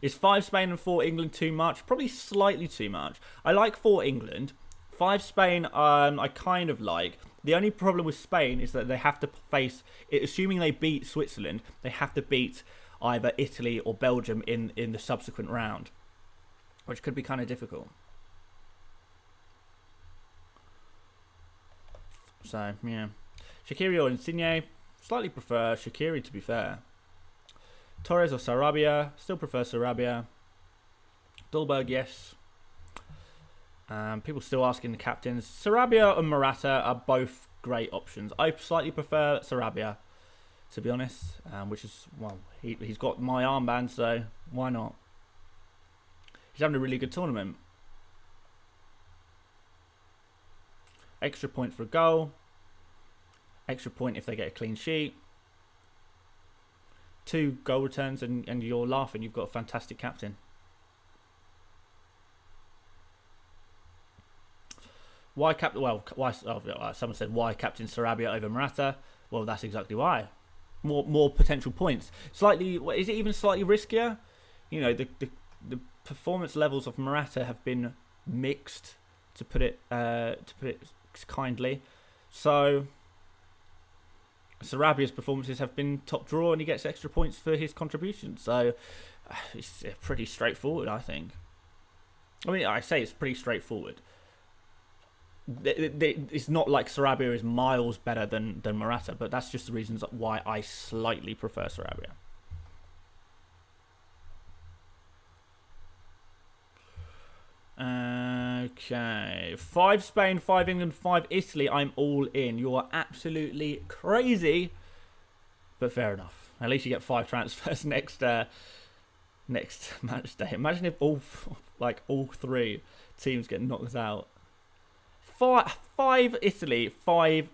Is 5 Spain and 4 England too much? Probably slightly too much. I like 4 England. 5 Spain, I kind of like. The only problem with Spain is that they have to face, assuming they beat Switzerland, they have to beat either Italy or Belgium in the subsequent round, which could be kind of difficult. So, yeah. Shaqiri or Insigne, slightly prefer Shaqiri to be fair. Torres or Sarabia, still prefer Sarabia. Dolberg, yes. People still asking the captains. Sarabia and Morata are both great options. I slightly prefer Sarabia, to be honest, which is, well, he's got my armband, so why not? He's having a really good tournament. extra point for a goal, extra point if they get a clean sheet, 2 goal returns, and you're laughing. You've got a fantastic captain. Why captain? Well, why? Oh, someone said why captain Sarabia over Morata. Well, that's exactly why. More potential points. Slightly. Is it even slightly riskier? You know, the performance levels of Morata have been mixed, to put it kindly. So Sarabia's performances have been top draw, and he gets extra points for his contribution. So it's pretty straightforward, I think. I mean, I say it's pretty straightforward. It's not like Sarabia is miles better than Morata, but that's just the reasons why I slightly prefer Sarabia. Okay, 5 Spain, 5 England, 5 Italy. I'm all in. You are absolutely crazy, but fair enough. At least you get 5 transfers next match day. Imagine if all 3 teams get knocked out. 5 Italy, 5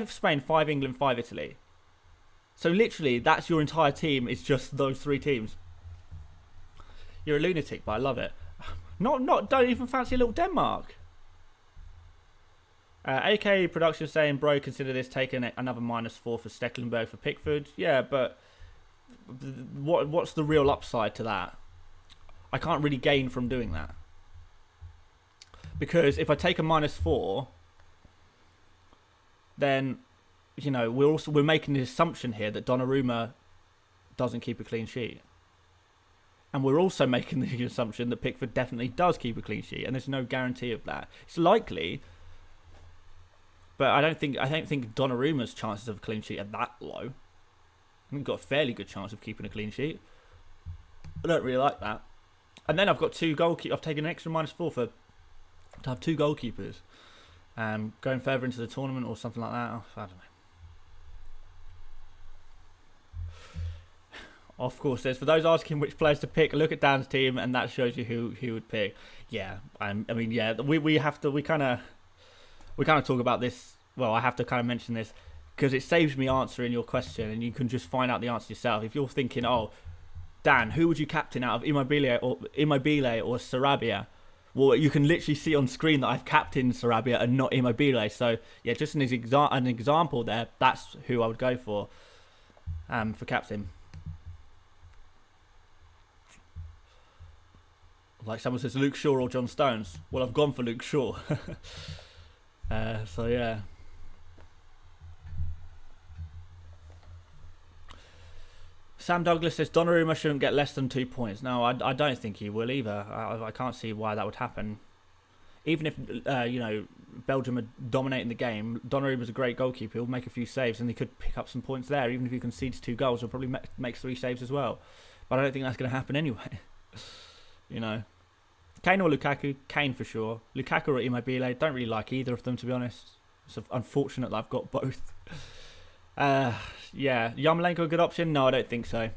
Spain, 5 England, 5 Italy. So literally, that's your entire team. Is just those 3 teams. You're a lunatic, but I love it. Don't even fancy a little Denmark. AK Production saying, bro, consider this taking another -4 for Stecklenburg for Pickford. Yeah, but what's the real upside to that? I can't really gain from doing that. Because if I take a -4, then, you know, we're making the assumption here that Donnarumma doesn't keep a clean sheet. And we're also making the assumption that Pickford definitely does keep a clean sheet, and there's no guarantee of that. It's likely, but I don't think Donnarumma's chances of a clean sheet are that low. I think he's got a fairly good chance of keeping a clean sheet. I don't really like that. And then I've got 2 goalkeepers. I've taken an extra -4 to have 2 goalkeepers. Going further into the tournament or something like that. I don't know. Of course, there's for those asking which players to pick. Look at Dan's team, and that shows you who he would pick. Yeah, I mean, yeah, we kind of talk about this. Well, I have to kind of mention this because it saves me answering your question, and you can just find out the answer yourself. If you're thinking, oh, Dan, who would you captain out of Immobile or Sarabia? Well, you can literally see on screen that I've captained Sarabia and not Immobile. So yeah, just an example there. That's who I would go for captain. Like someone says, Luke Shaw or John Stones. Well, I've gone for Luke Shaw. So, yeah. Sam Douglas says, Donnarumma shouldn't get less than 2 points. No, I don't think he will either. I can't see why that would happen. Even if, you know, Belgium are dominating the game, Donnarumma's a great goalkeeper. He'll make a few saves and he could pick up some points there. Even if he concedes 2 goals, he'll probably make 3 saves as well. But I don't think that's going to happen anyway. You know. Kane or Lukaku? Kane for sure. Lukaku or Immobile? Don't really like either of them, to be honest. It's unfortunate that I've got both. Yeah. Yarmolenko a good option? No, I don't think so.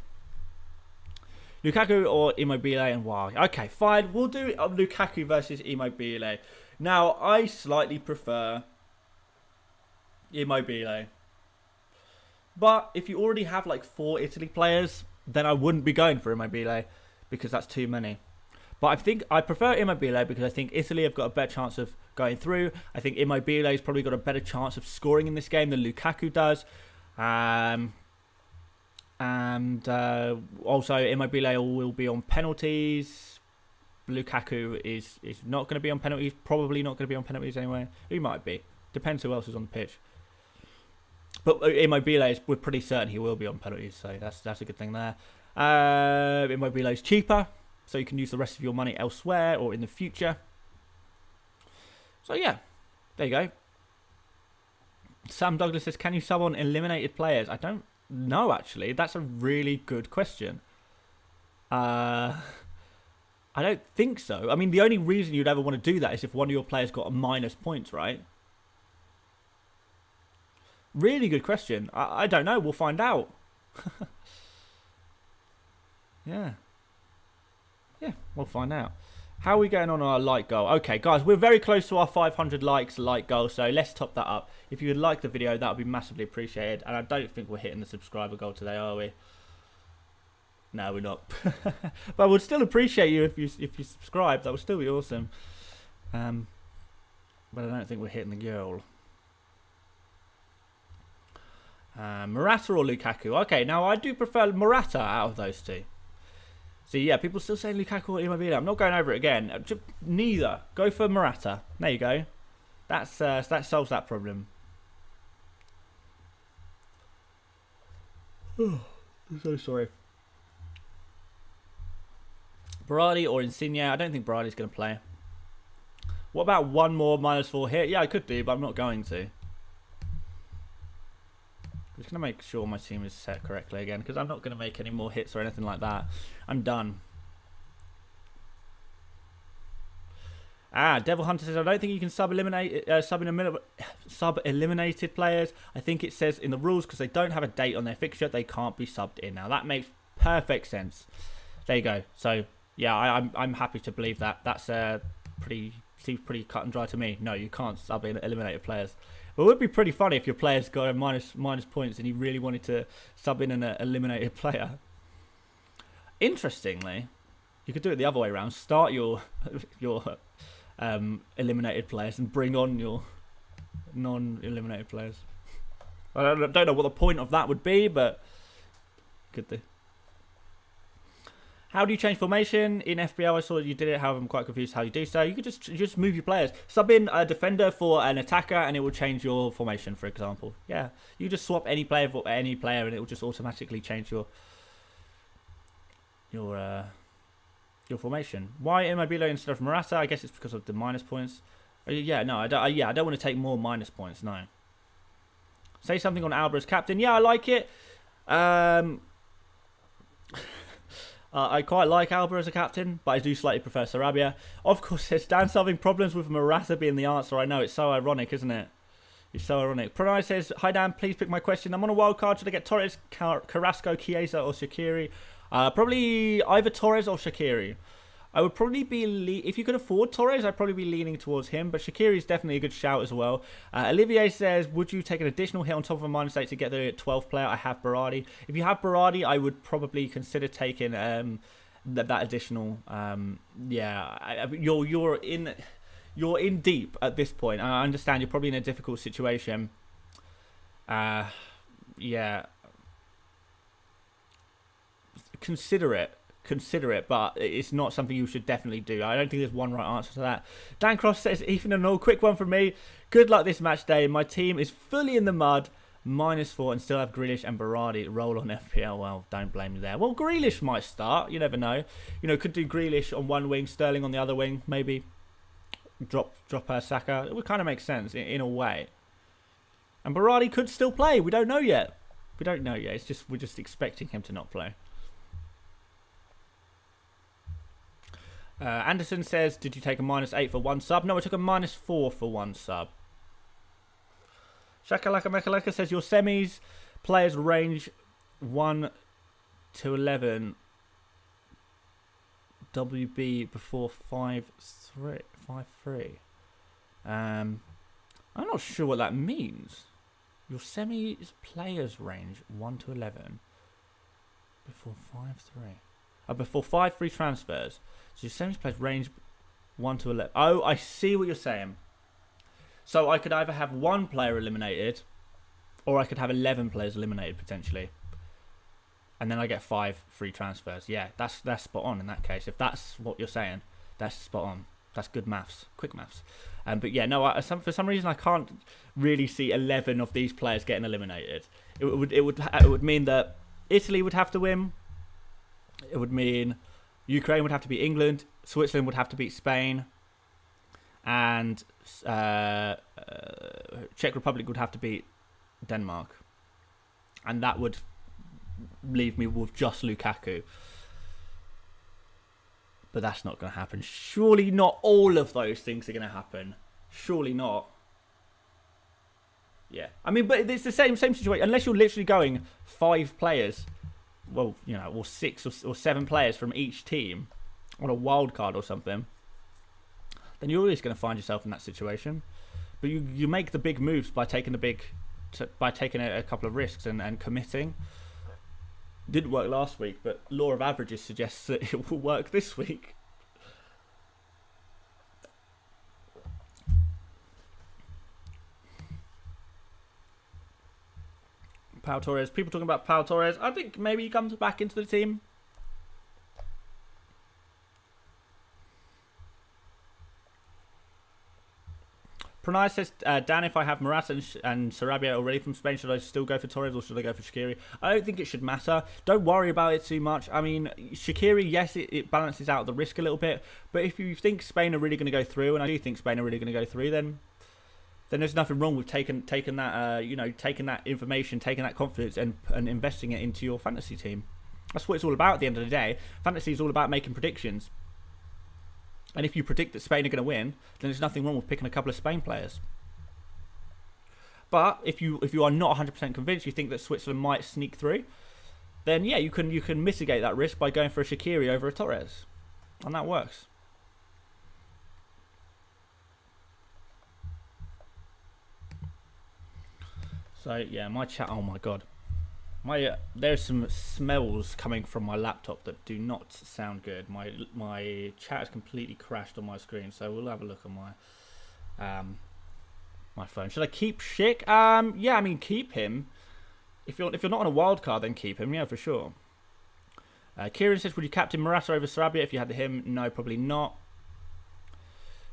Lukaku or Immobile and why? Okay, fine. We'll do Lukaku versus Immobile. Now, I slightly prefer Immobile. But if you already have like 4 Italy players, then I wouldn't be going for Immobile because that's too many. But I think I prefer Immobile because I think Italy have got a better chance of going through. I think Immobile's probably got a better chance of scoring in this game than Lukaku does. Also, Immobile will be on penalties. Lukaku is not going to be on penalties. Probably not going to be on penalties anyway. He might be. Depends who else is on the pitch. But Immobile, we're pretty certain he will be on penalties. So that's a good thing there. Immobile is cheaper. So you can use the rest of your money elsewhere or in the future. So yeah, there you go. Sam Douglas says, can you sub on eliminated players? I don't know, actually. That's a really good question. I don't think so. I mean, the only reason you'd ever want to do that is if one of your players got a minus points, right? Really good question. I don't know. We'll find out. Yeah. Yeah, we'll find out. How are we getting on our like goal? Okay, guys, we're very close to our 500 likes like goal, so let's top that up. If you would like the video, that would be massively appreciated. And I don't think we're hitting the subscriber goal today, are we? No, we're not. But I would still appreciate you if you subscribe. That would still be awesome. But I don't think we're hitting the goal. Morata or Lukaku? Okay, now I do prefer Morata out of those two. So yeah, people still saying Lukaku or Immobile. I'm not going over it again. Neither. Go for Morata. There you go. That solves that problem. Oh, I'm so sorry. Berardi or Insigne? I don't think Berardi's going to play. What about one more -4 hit? Yeah, I could do, but I'm not going to. I'm just going to make sure my team is set correctly again, because I'm not going to make any more hits or anything like that. I'm done. Devil Hunter says, I don't think you can sub-eliminated players. I think it says in the rules, because they don't have a date on their fixture, they can't be subbed in. Now, that makes perfect sense. There you go. So, yeah, I'm happy to believe that. That's seems pretty cut and dry to me. No, you can't sub-eliminated players. But it would be pretty funny if your player's got a minus points and you really wanted to sub in an eliminated player. Interestingly, you could do it the other way around. Start your eliminated players and bring on your non-eliminated players. I don't know what the point of that would be, but could do. How do you change formation in FPL? I saw that you did it. However, I'm quite confused how you do so. You could just move your players. Sub in a defender for an attacker, and it will change your formation. For example, yeah, you just swap any player for any player, and it will just automatically change your formation. Why Immobile instead of Morata? I guess it's because of the minus points. Yeah, no, I don't want to take more minus points. No. Say something on Alba as captain. Yeah, I like it. I quite like Alba as a captain, but I do slightly prefer Sarabia. Of course, there's Dan solving problems with Morata being the answer. I know, it's so ironic, isn't it? It's so ironic. Pranay says, hi Dan, please pick my question. I'm on a wild card. Should I get Torres, Carrasco, Chiesa or Shaqiri? Probably either Torres or Shaqiri. I would probably be, if you could afford Torres, I'd probably be leaning towards him, but Shaqiri is definitely a good shout as well. Olivier says, would you take an additional hit on top of a -8 to get the 12th player? I have Berardi. If you have Berardi, I would probably consider taking that additional. Yeah, you're in deep at this point. I understand you're probably in a difficult situation. Yeah, consider it, but it's not something you should definitely do. I don't think there's one right answer to that. Dan Cross says, Ethan and all, quick one from me. Good luck this match day. My team is fully in the mud, -4, and still have Grealish and Berardi roll on FPL. Well, don't blame me there. Well, Grealish might start. You never know. You know, could do Grealish on one wing, Sterling on the other wing, maybe. Drop Saka. It would kind of make sense in a way. And Berardi could still play. We don't know yet. It's just we're just expecting him to not play. Anderson says, did you take a -8 for one sub? No, I took a -4 for one sub. Shakalaka Mekalaka says, your semis players range 1 to 11 WB before 5-3. I'm not sure what that means. Your semis players range 1 to 11 before 5-3. Before 5 free transfers. So your semis players range 1 to 11. Oh, I see what you're saying. So I could either have one player eliminated, or I could have 11 players eliminated potentially, and then I get 5 free transfers. Yeah, that's spot on in that case. If that's what you're saying, that's spot on. That's good maths, quick maths. But yeah, no. For some reason, I can't really see 11 of these players getting eliminated. It would mean that Italy would have to win. It would mean Ukraine would have to beat England, Switzerland would have to beat Spain, and Czech Republic would have to beat Denmark. And that would leave me with just Lukaku. But that's not going to happen. Surely not all of those things are going to happen. Surely not. Yeah. I mean, but it's the same situation. Unless you're literally going 5 players, well, you know, or 6 or 7 players from each team on a wild card or something. then you're always going to find yourself in that situation. But you make the big moves by taking a couple of risks and committing. Didn't work last week, but law of averages suggests that it will work this week. Pau Torres. People talking about Pau Torres. I think maybe he comes back into the team. Pranay says, Dan, if I have Morata and Sarabia already from Spain, should I still go for Torres or should I go for Shaqiri? I don't think it should matter. Don't worry about it too much. I mean, Shaqiri, yes, it balances out the risk a little bit. But if you think Spain are really going to go through, and I do think Spain are really going to go through, then there's nothing wrong with taking that taking that information, taking that confidence, and investing it into your fantasy team. That's what it's all about at the end of the day. Fantasy is all about making predictions. And if you predict that Spain are going to win, then there's nothing wrong with picking a couple of Spain players. But if you are not 100% convinced, you think that Switzerland might sneak through, then yeah, you can mitigate that risk by going for a Shaqiri over a Torres, and that works. So yeah, my chat. Oh my god, there's some smells coming from my laptop that do not sound good. My chat has completely crashed on my screen. So we'll have a look on my phone. Should I keep Schick? Yeah, I mean keep him. If you're not on a wild card, then keep him. Yeah, for sure. Kieran says, would you captain Morata over Sarabia if you had him? No, probably not.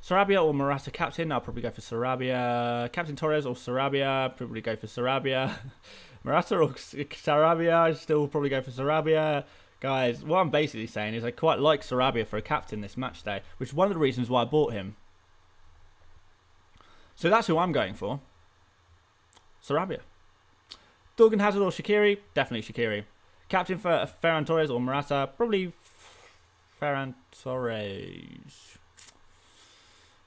Sarabia or Morata captain? I'll probably go for Sarabia. Captain Torres or Sarabia? Probably go for Sarabia. Morata or Sarabia? I'd still probably go for Sarabia. Guys, what I'm basically saying is I quite like Sarabia for a captain this match day, which is one of the reasons why I bought him. So that's who I'm going for. Sarabia. Dorgan Hazard or Shaqiri? Definitely Shaqiri. Captain for Ferran Torres or Morata? Probably Ferran Torres.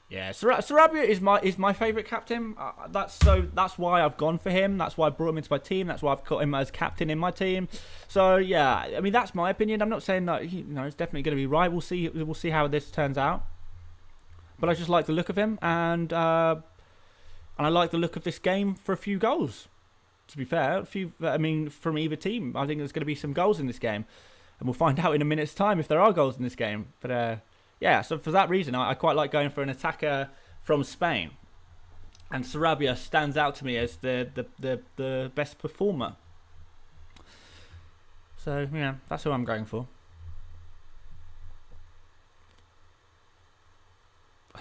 Yeah, Sarabia is my favourite captain. That's why I've gone for him. That's why I brought him into my team. That's why I've got him as captain in my team. So yeah, I mean that's my opinion. I'm not saying that it's definitely going to be right. We'll see how this turns out. But I just like the look of him, and I like the look of this game for a few goals. To be fair, from either team, I think there's going to be some goals in this game, and we'll find out in a minute's time if there are goals in this game. But yeah, so for that reason, I quite like going for an attacker from Spain. And Sarabia stands out to me as the best performer. So, yeah, that's who I'm going for.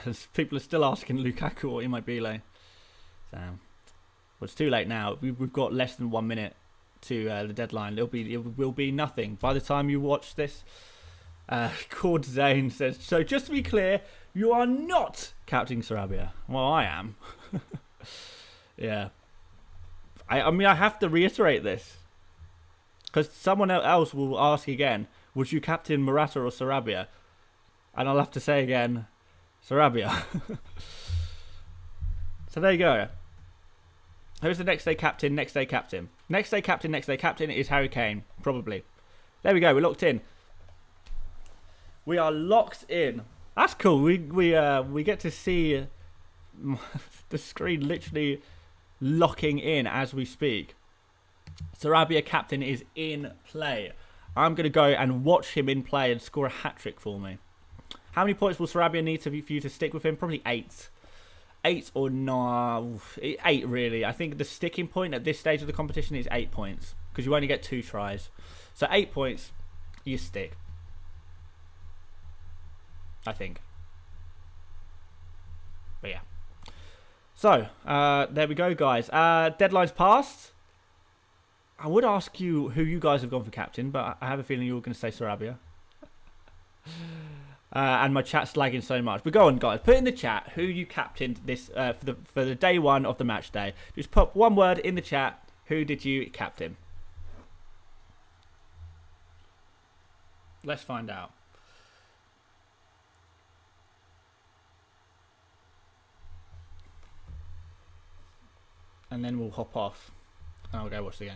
As people are still asking Lukaku or Immobile. So, well, it's too late now. We've got less than 1 minute to the deadline. It will be nothing. By the time you watch this... Cord Zane says, so just to be clear, you are not captaining Sarabia. Well, I am. Yeah. I mean, I have to reiterate this. Because someone else will ask again, would you captain Morata or Sarabia? And I'll have to say again, Sarabia. So there you go. Who's the next day captain? Next day captain. Next day captain is Harry Kane, probably. There we go, we're locked in. We are locked in. That's cool. We get to see the screen literally locking in as we speak. Sarabia captain is in play. I'm going to go and watch him in play and score a hat-trick for me. How many points will Sarabia need for you to stick with him? Probably 8. 8 or no. 8 really. I think the sticking point at this stage of the competition is 8 points. Because you only get 2 tries. So 8 points, you stick. I think. But yeah. So, there we go, guys. Deadline's passed. I would ask you who you guys have gone for captain, but I have a feeling you're going to say Sarabia. And my chat's lagging so much. But go on, guys. Put in the chat who you captained this for the day 1 of the match day. Just pop one word in the chat. Who did you captain? Let's find out. And then we'll hop off and I'll go watch the game.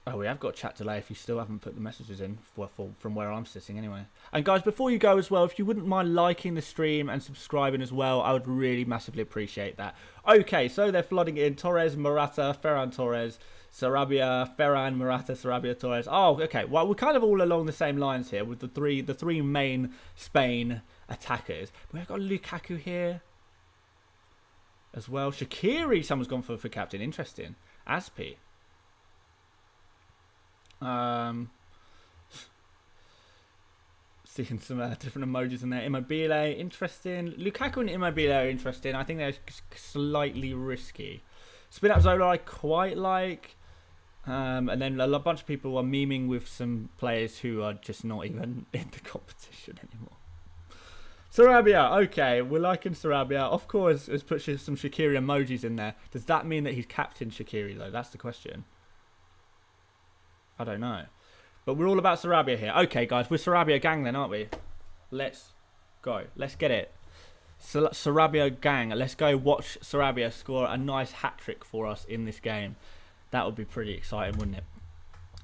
Oh, we have got chat delay if you still haven't put the messages in from where I'm sitting anyway. And guys, before you go as well, if you wouldn't mind liking the stream and subscribing as well, I would really massively appreciate that. Okay, so they're flooding in. Torres, Morata, Ferran Torres, Sarabia, Ferran, Morata, Sarabia, Torres. Oh, okay. Well, we're kind of all along the same lines here with the three main Spain attackers. But we've got Lukaku here as well. Shaqiri, someone's gone for captain. Interesting. Aspi. Seeing some different emojis in there. Immobile, interesting. Lukaku and Immobile are interesting. I think they're slightly risky. Spinazzola I quite like. And then a bunch of people are memeing with some players who are just not even in the competition anymore. Sarabia, okay, we're liking Sarabia. Of course, has put some Shaqiri emojis in there. Does that mean that he's captain Shaqiri though? That's the question. I don't know. But we're all about Sarabia here. Okay, guys, we're Sarabia gang then, aren't we? Let's go. Let's get it. Sarabia gang. Let's go watch Sarabia score a nice hat-trick for us in this game. That would be pretty exciting, wouldn't it?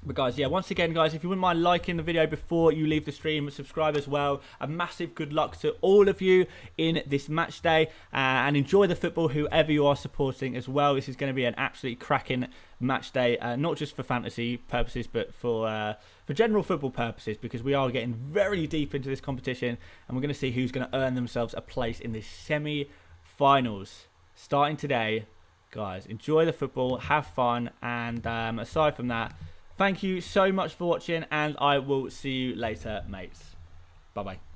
But guys, yeah, once again, guys, if you wouldn't mind liking the video before you leave the stream, subscribe as well. A massive good luck to all of you in this match day, and enjoy the football, whoever you are supporting as well. This is going to be an absolutely cracking match day, not just for fantasy purposes, but for general football purposes, because we are getting very deep into this competition, and we're going to see who's going to earn themselves a place in the semi-finals starting today. Guys, enjoy the football, have fun, and aside from that, thank you so much for watching, and I will see you later, mates. Bye-bye.